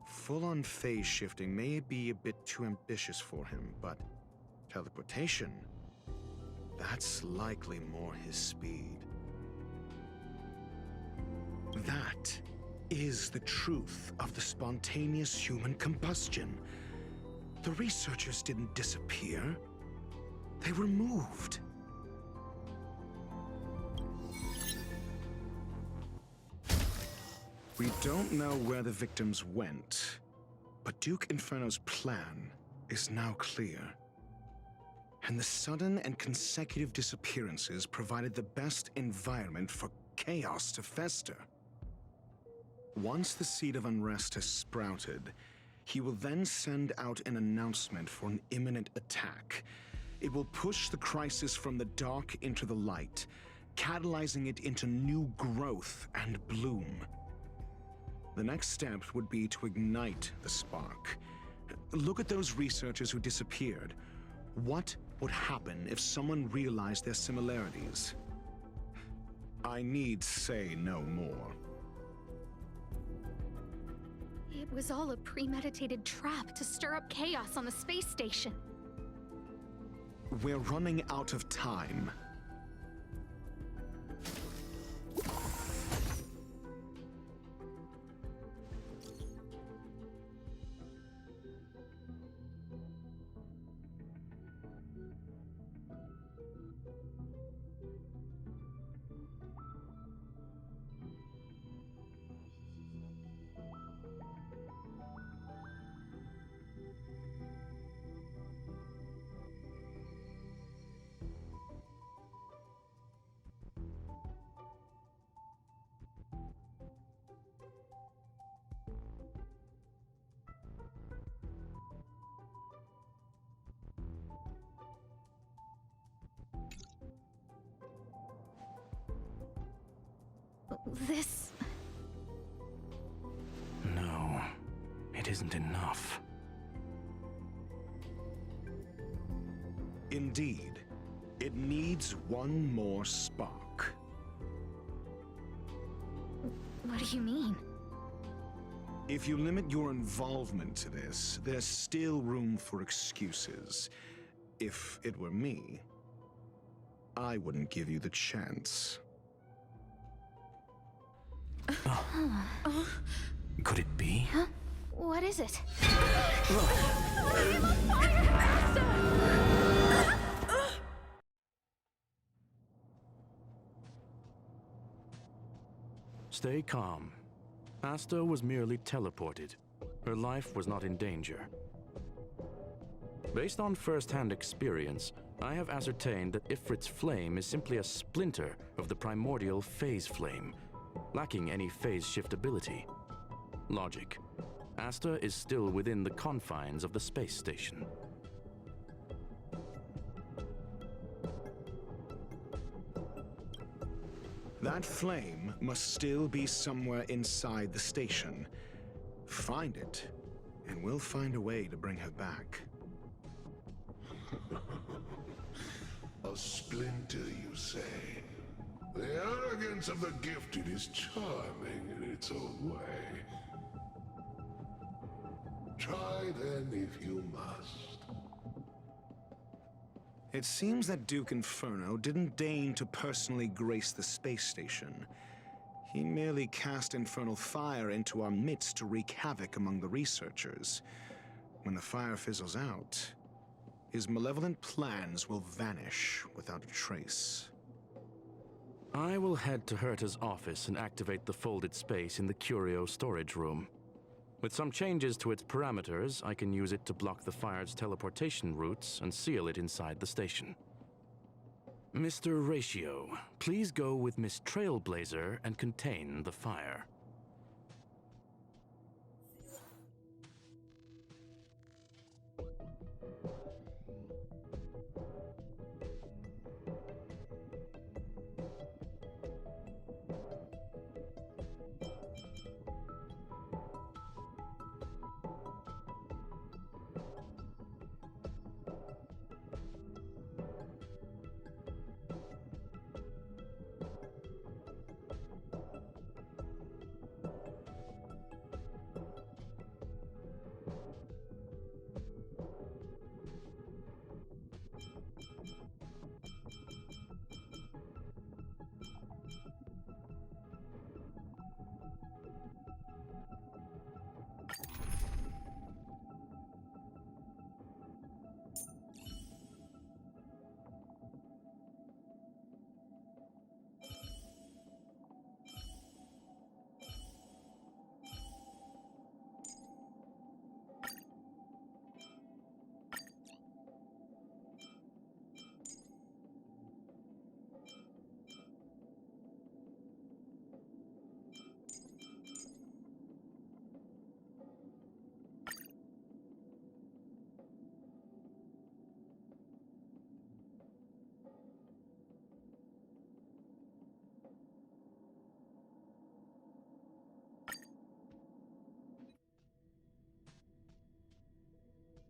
Full-on phase shifting may be a bit too ambitious for him, but teleportation, that's likely more his speed. That is the truth of the spontaneous human combustion. The researchers didn't disappear. They were moved. We don't know where the victims went, but Duke Inferno's plan is now clear. And the sudden and consecutive disappearances provided the best environment for chaos to fester. Once the seed of unrest has sprouted, he will then send out an announcement for an imminent attack. It will push the crisis from the dark into the light, catalyzing it into new growth and bloom. The next step would be to ignite the spark. Look at those researchers who disappeared. What would happen if someone realized their similarities? I need say no more. It was all a premeditated trap to stir up chaos on the space station. We're running out of time. This... No, it isn't enough. Indeed, it needs one more spark. What do you mean? If you limit your involvement to this, there's still room for excuses. If it were me, I wouldn't give you the chance. Could it be? Huh? What is it? Stay calm. Asta was merely teleported. Her life was not in danger. Based on first-hand experience, I have ascertained that Ifrit's flame is simply a splinter of the primordial phase flame, lacking any phase shift ability. Logic. Asta is still within the confines of the space station. That flame must still be somewhere inside the station. Find it, and we'll find a way to bring her back. A splinter, you say? The arrogance of the gifted is charming in its own way. Try then if you must. It seems that Duke Inferno didn't deign to personally grace the space station. He merely cast infernal fire into our midst to wreak havoc among the researchers. When the fire fizzles out, his malevolent plans will vanish without a trace. I will head to Herta's office and activate the folded space in the Curio storage room. With some changes to its parameters, I can use it to block the fire's teleportation routes and seal it inside the station. Mr. Ratio, please go with Miss Trailblazer and contain the fire.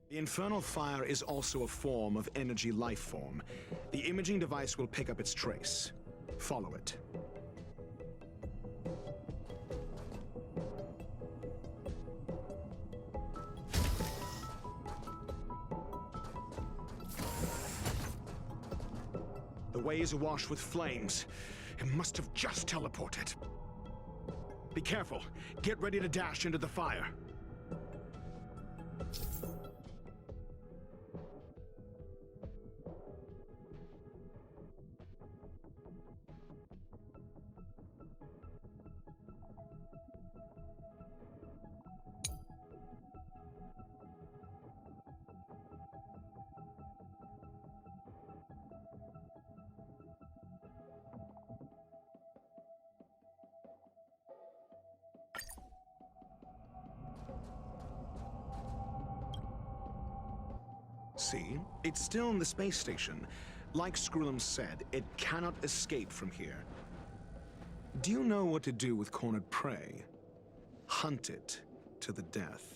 The infernal fire is also a form of energy life form. The imaging device will pick up its trace. Follow it. way is awash with flames. It must have just teleported. Be careful. Get ready to dash into the fire. See? It's still in the space station. Like Skrullum said, it cannot escape from here. Do you know what to do with cornered prey? Hunt it to the death.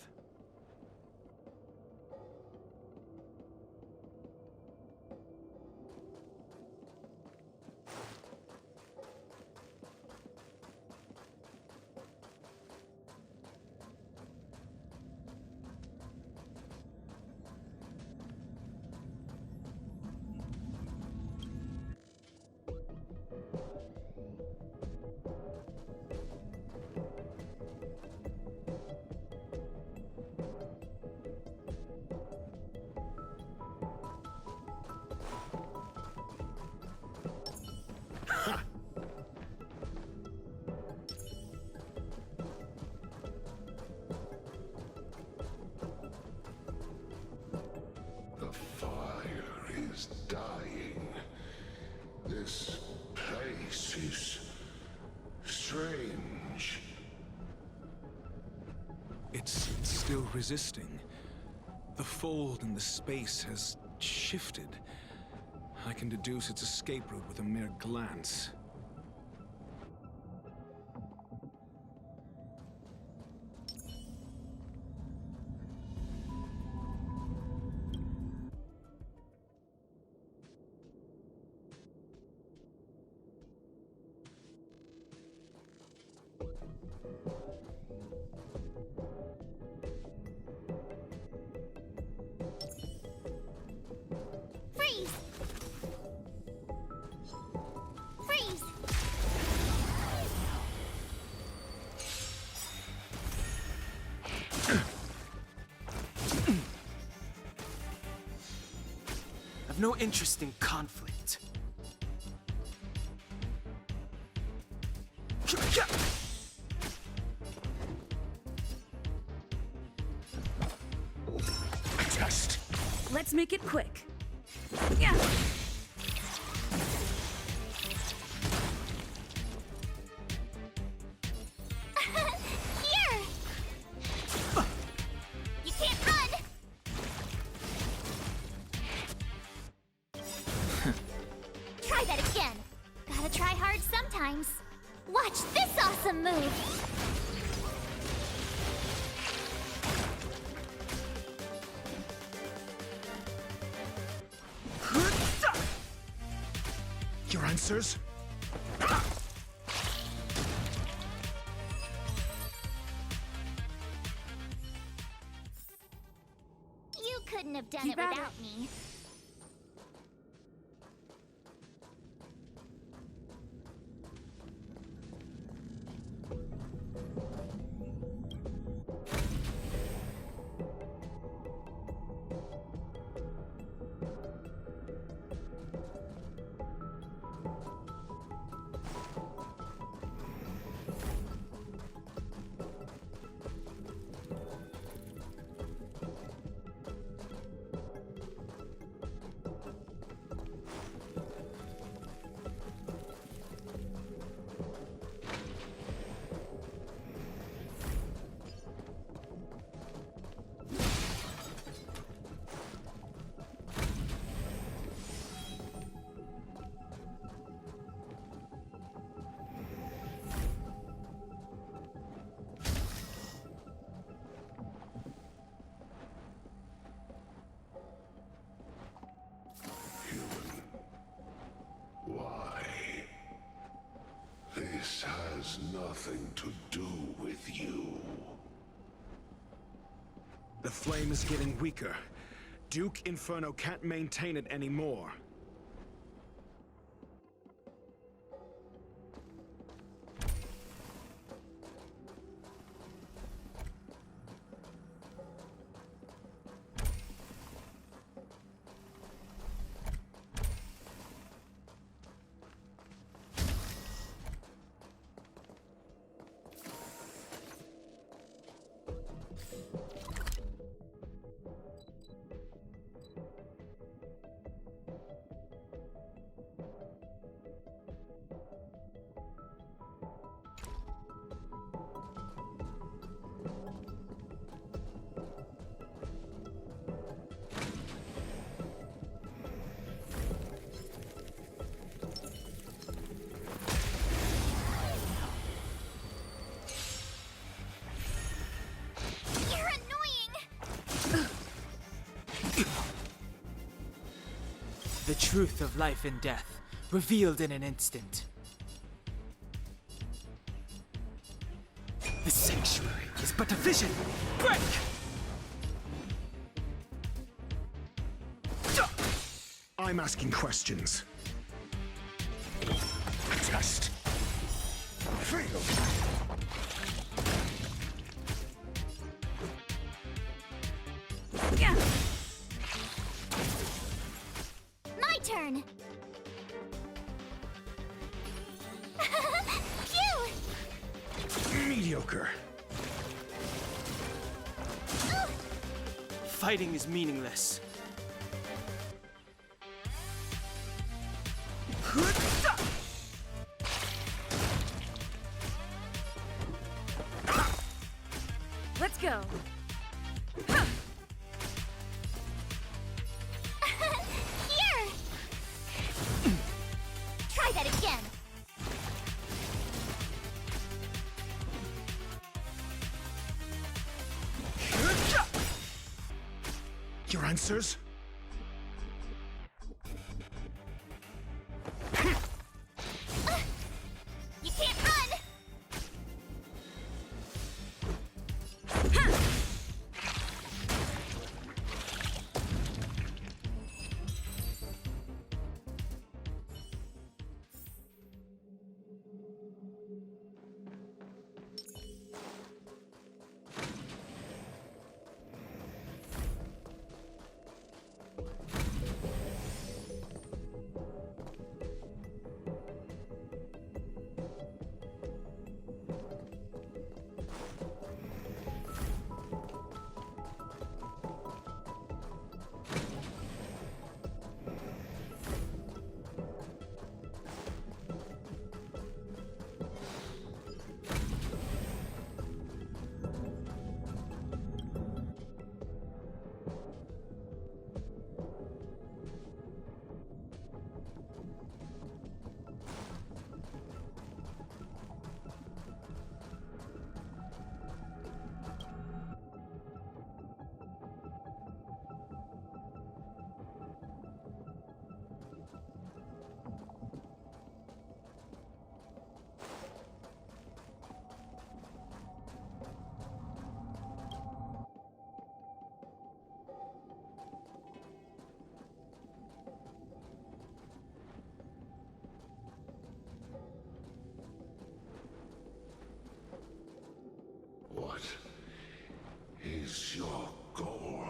The fire is dying. This place is strange. It's still resisting. The fold in the space has shifted. I can deduce its escape route with a mere glance. Freeze! Freeze! I've no interest in conflict. Test. Let's make it quick. Yeah. Here! You can't run! Try that again. Gotta try hard sometimes. Watch this awesome move! Your answers? You couldn't have done Keep it at without me. Why? This has nothing to do with you. The flame is getting weaker. Duke Inferno can't maintain it anymore. The truth of life and death, revealed in an instant. The sanctuary is but a vision! Break! I'm asking questions. Test. Fail. My turn! Phew! Mediocre. Fighting is meaningless. Let's go. Here! Try that again. Your answers? You can't run! What is your goal?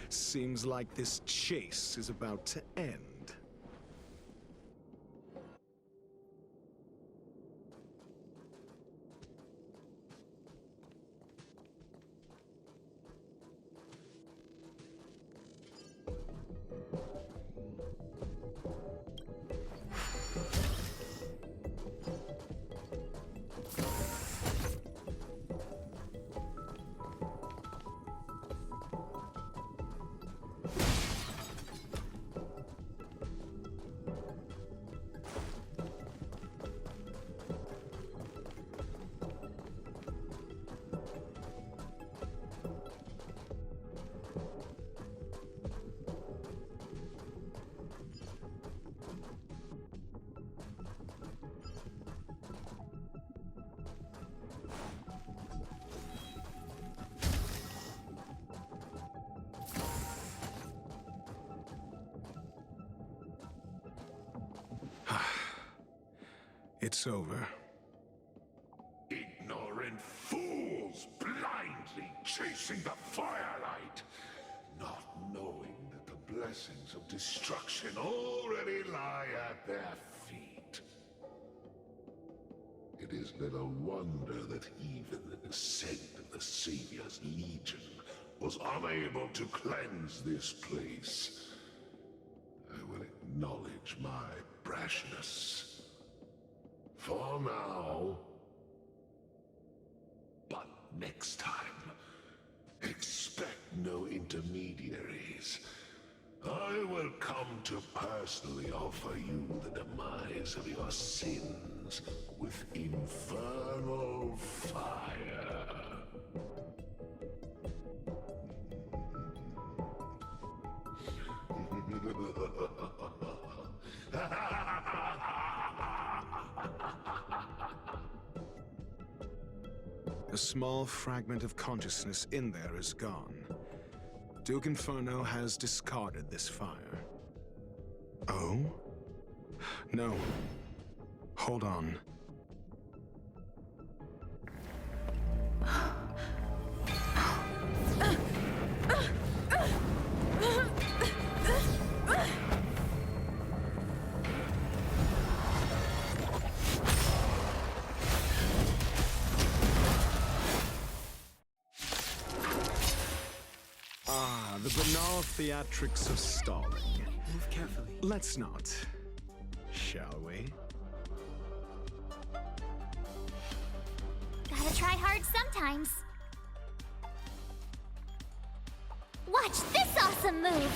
Seems like this chase is about to end. It's over. Ignorant fools blindly chasing the firelight, not knowing that the blessings of destruction already lie at their feet. It is little wonder that even the descent of the Savior's Legion was unable to cleanse this place. I will acknowledge my brashness. For now. But next time, expect no intermediaries. I will come to personally offer you the demise of your sins with infernal fire. A small fragment of consciousness in there is gone. Duke Inferno has discarded this fire. Oh? No. Hold on. The banal theatrics of stalling. Move carefully. Let's not. Shall we? Gotta try hard sometimes. Watch this awesome move!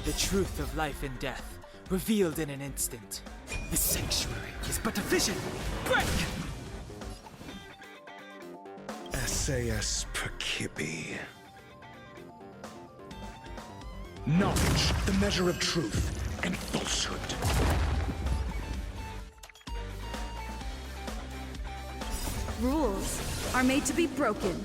The truth of life and death, revealed in an instant. The sanctuary is but a vision. Break! SAS Perkibi. Knowledge, the measure of truth and falsehood. Rules are made to be broken.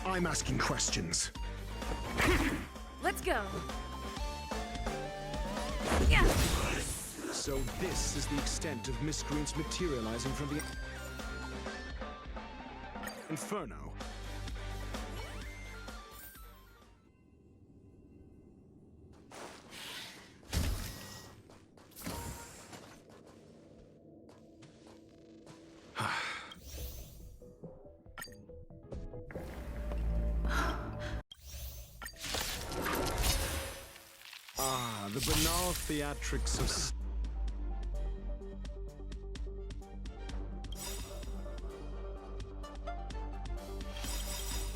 I'm asking questions. Let's go. So this is the extent of miscreants materializing from the Inferno. The banal theatrics of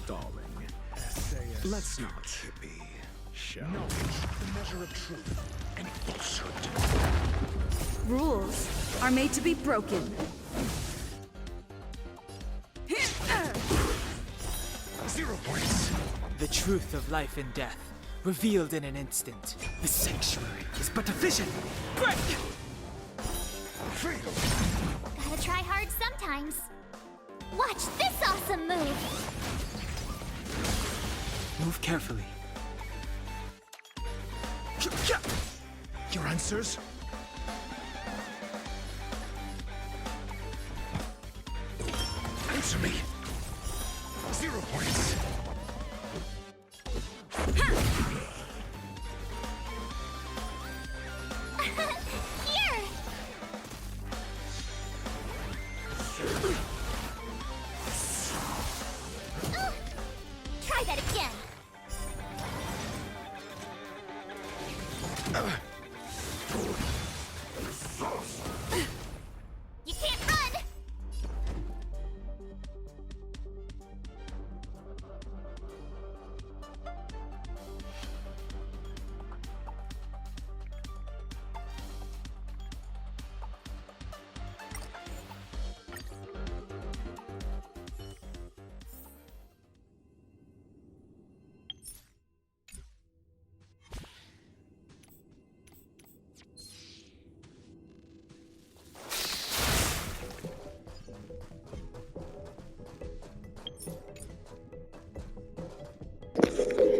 stalling. Let's not be shallow. Knowledge, the measure of truth and falsehood. Rules are made to be broken. 0 points. The truth of life and death, revealed in an instant. The sanctuary is but a vision. Break! Freedom. Gotta try hard sometimes. Watch this awesome move! Move carefully. Your answers? Answer me. 0 points. Here! Try that again! You can't run!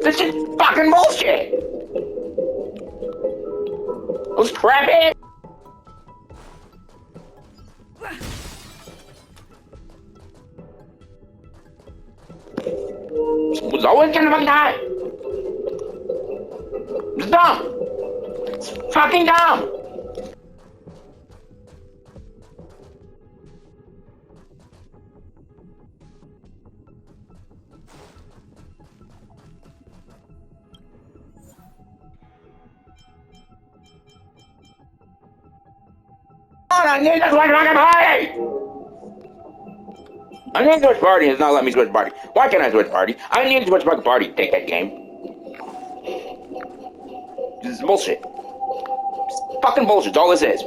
This is fucking bullshit! Let's crap it! Was always gonna fucking die! It's dumb! It's fucking dumb! I need to switch fucking party! I need to switch party. It's not letting me switch party. Why can't I switch party? I need to switch fucking party. Take that game. This is bullshit. It's fucking bullshit. That's all this is.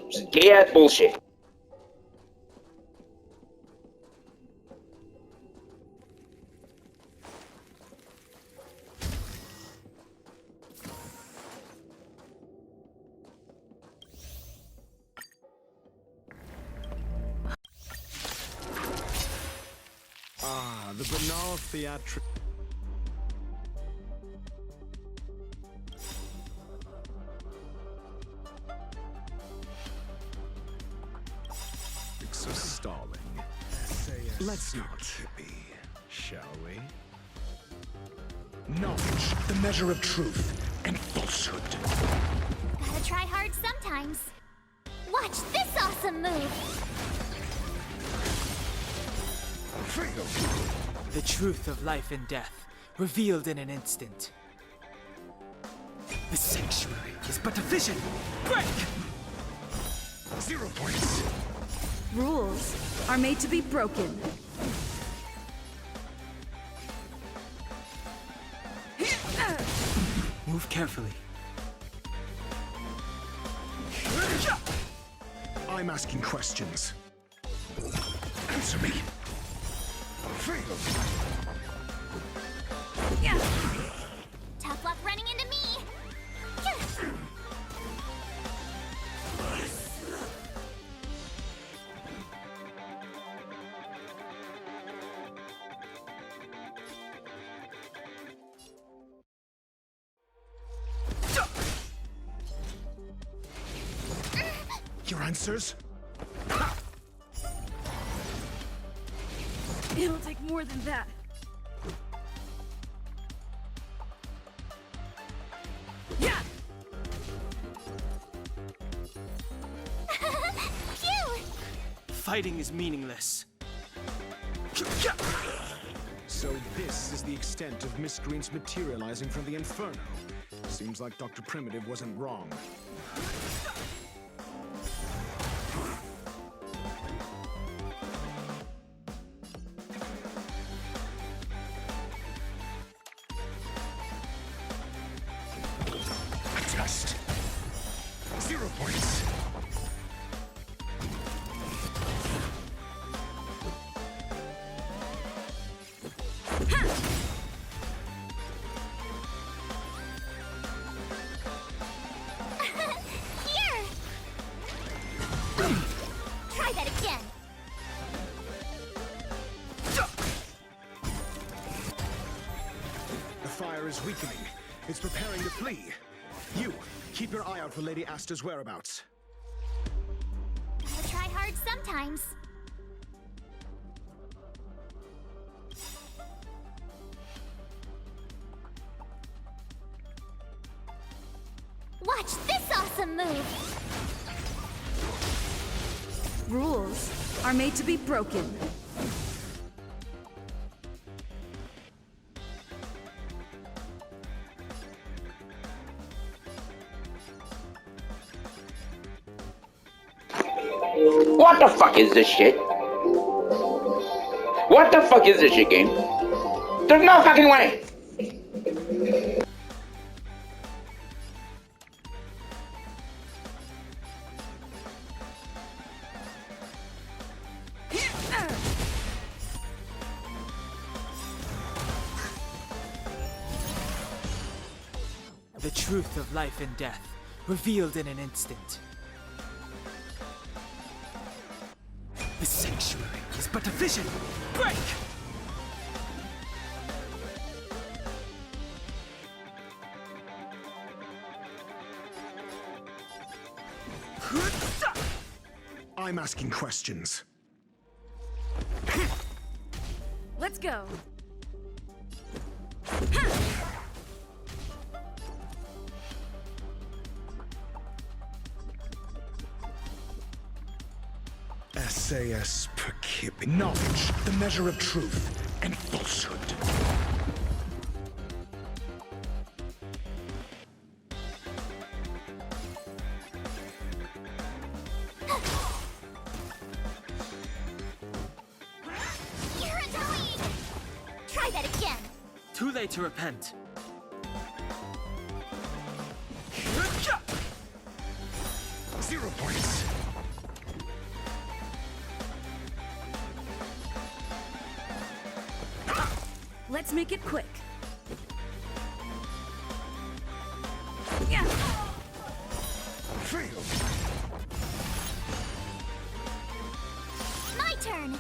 This is gay ass bullshit. The banal theatric. So stalling. Let's not be, shall we? Knowledge, the measure of truth and falsehood. Gotta try hard sometimes. Watch this awesome move! The truth of life and death, revealed in an instant. The sanctuary is but a vision. Break! 0 points. Rules are made to be broken. Move carefully. I'm asking questions. Answer me. Tough luck running into me! Your answers? It'll take more than that. Yeah! Fighting is meaningless. So this is the extent of miscreants materializing from the Inferno. Seems like Dr. Primitive wasn't wrong. Test. 0 points. Here! Try that again! The fire is weakening. It's preparing to flee. You, keep your eye out for Lady Asta's whereabouts. Gotta try hard sometimes. Watch this awesome move! Rules are made to be broken. What the fuck is this shit? What the fuck is this shit, game? There's no fucking way! The truth of life and death, revealed in an instant. The The sanctuary is but a vision. Break! I'm asking questions. Let's go. SAS Perkip. Knowledge, the measure of truth and falsehood. You're annoying! Try that again. Too late to repent. 0 points. Let's make it quick. Yeah. Failed. My turn.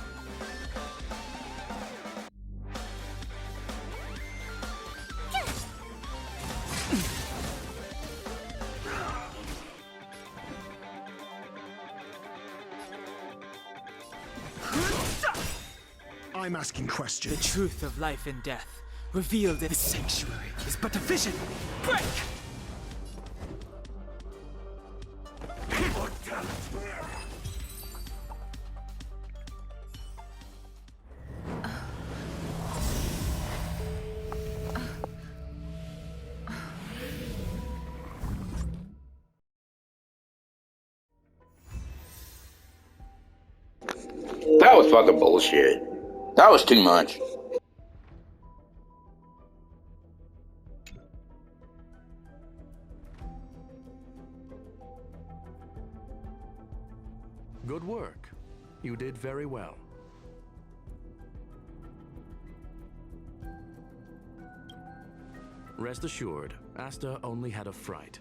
I'm asking questions. The truth of life and death, revealed in the sanctuary, is but a vision. Break! That was fucking bullshit. That was too much. Good work. You did very well. Rest assured, Asta only had a fright.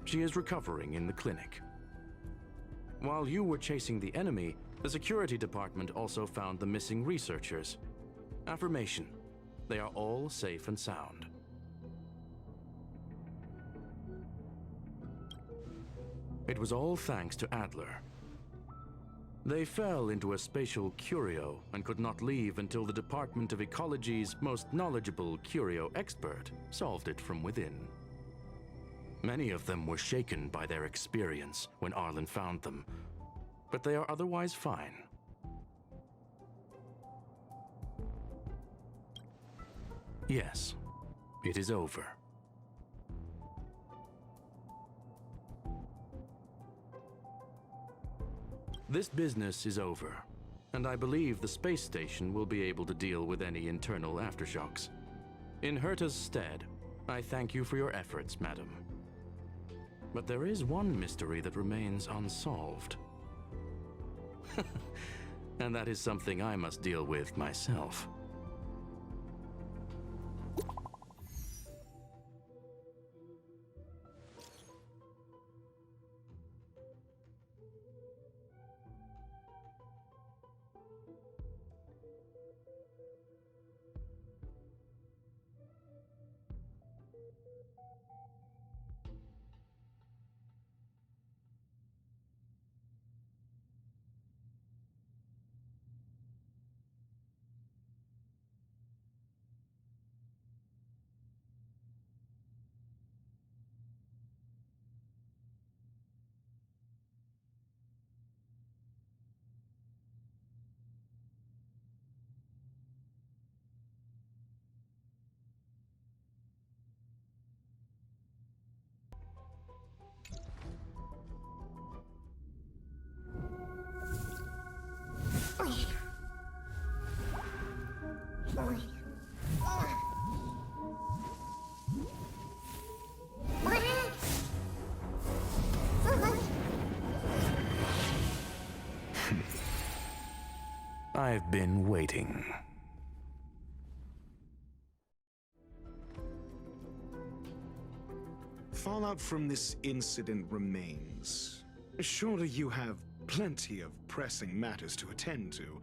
She is recovering in the clinic. While you were chasing the enemy, the security department also found the missing researchers. Affirmation: they are all safe and sound. It was all thanks to Adler. They fell into a spatial curio and could not leave until the Department of Ecology's most knowledgeable curio expert solved it from within. Many of them were shaken by their experience when Arlen found them, but they are otherwise fine. Yes, it is over. This business is over, and I believe the space station will be able to deal with any internal aftershocks. In Herta's stead, I thank you for your efforts, madam. But there is one mystery that remains unsolved. And that is something I must deal with myself. I've been waiting. Fallout from this incident remains. Surely you have plenty of pressing matters to attend to.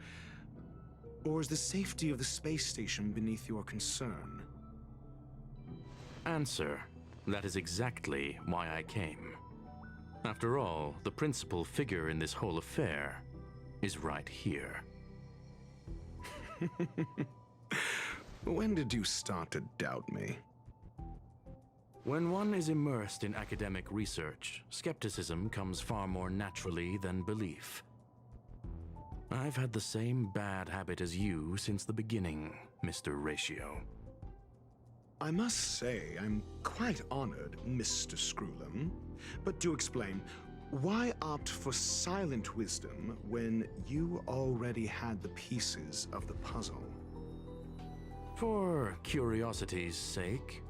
Or is the safety of the space station beneath your concern? Answer. That is exactly why I came. After all, the principal figure in this whole affair is right here. When did you start to doubt me? When one is immersed in academic research, skepticism comes far more naturally than belief. I've had the same bad habit as you since the beginning, Mr. Ratio. I must say, I'm quite honored, Mr. Screwlum. But do explain, why opt for silent wisdom when you already had the pieces of the puzzle? For curiosity's sake.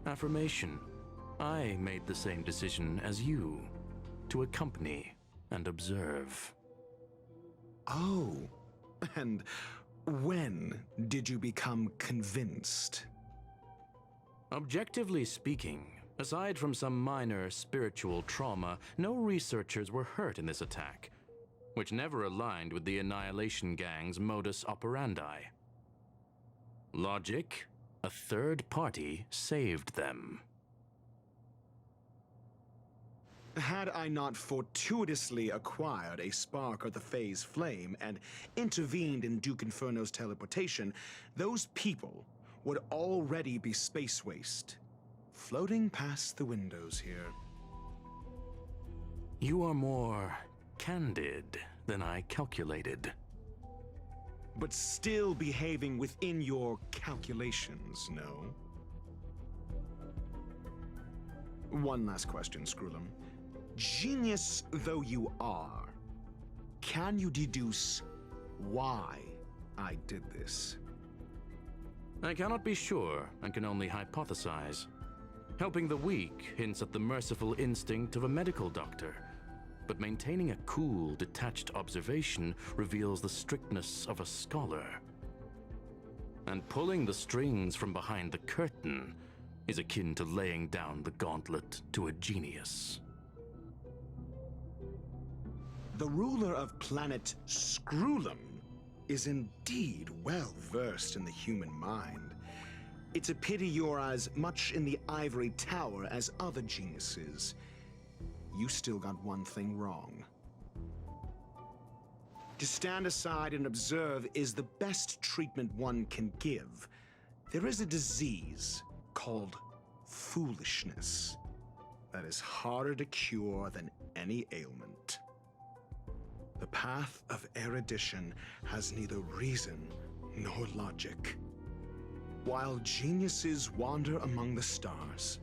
Affirmation. I made the same decision as you, to accompany and observe. Oh, and when did you become convinced? Objectively speaking, aside from some minor spiritual trauma, no researchers were hurt in this attack, which never aligned with the Annihilation Gang's modus operandi. Logic, a third party saved them. Had I not fortuitously acquired a spark of the phase flame and intervened in Duke Inferno's teleportation, those people would already be space waste, floating past the windows here. You are more candid than I calculated. But still behaving within your calculations, no? One last question, Screwlum. Genius though you are, can you deduce why I did this? I cannot be sure and can only hypothesize. Helping the weak hints at the merciful instinct of a medical doctor, but maintaining a cool, detached observation reveals the strictness of a scholar. And pulling the strings from behind the curtain is akin to laying down the gauntlet to a genius. The ruler of planet Screwlum is indeed well versed in the human mind. It's a pity you're as much in the ivory tower as other geniuses. You still got one thing wrong. To stand aside and observe is the best treatment one can give. There is a disease called foolishness that is harder to cure than any ailment. The path of erudition has neither reason nor logic. While geniuses wander among the stars,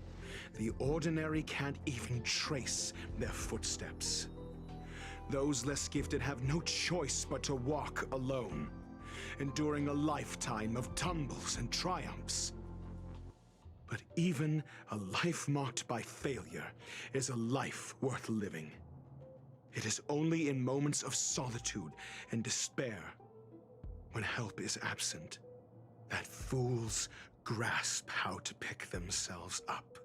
the ordinary can't even trace their footsteps. Those less gifted have no choice but to walk alone, enduring a lifetime of tumbles and triumphs. But even a life marked by failure is a life worth living. It is only in moments of solitude and despair, when help is absent, that fools grasp how to pick themselves up.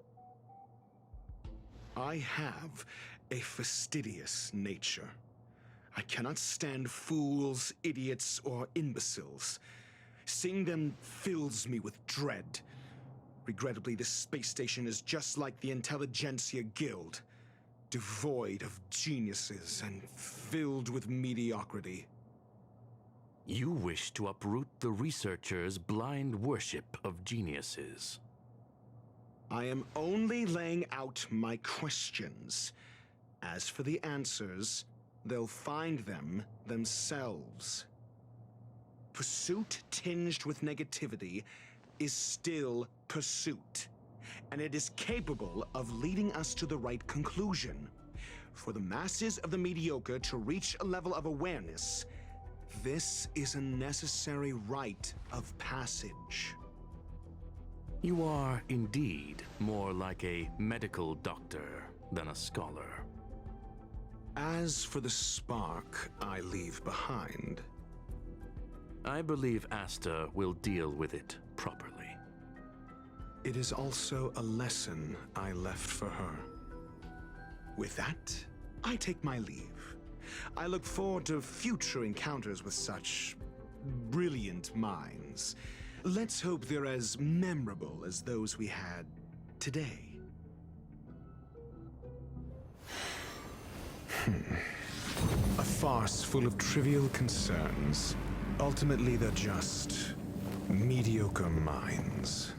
I have a fastidious nature. I cannot stand fools, idiots, or imbeciles. Seeing them fills me with dread. Regrettably, this space station is just like the Intelligentsia Guild, devoid of geniuses and filled with mediocrity. You wish to uproot the researchers' blind worship of geniuses. I am only laying out my questions. As for the answers, they'll find them themselves. Pursuit tinged with negativity is still pursuit, and it is capable of leading us to the right conclusion. For the masses of the mediocre to reach a level of awareness, this is a necessary rite of passage. You are indeed more like a medical doctor than a scholar. As for the spark I leave behind, I believe Asta will deal with it properly. it is also a lesson I left for her. With that, I take my leave. I look forward to future encounters with such brilliant minds. Let's hope they're as memorable as those we had today. A farce full of trivial concerns. Ultimately, they're just mediocre minds.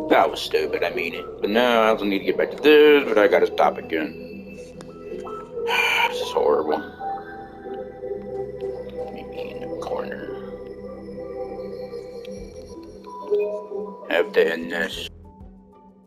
That was stupid, I mean it. But now I also need to get back to this, but I gotta stop again. This is horrible. Maybe in the corner. Have to end this.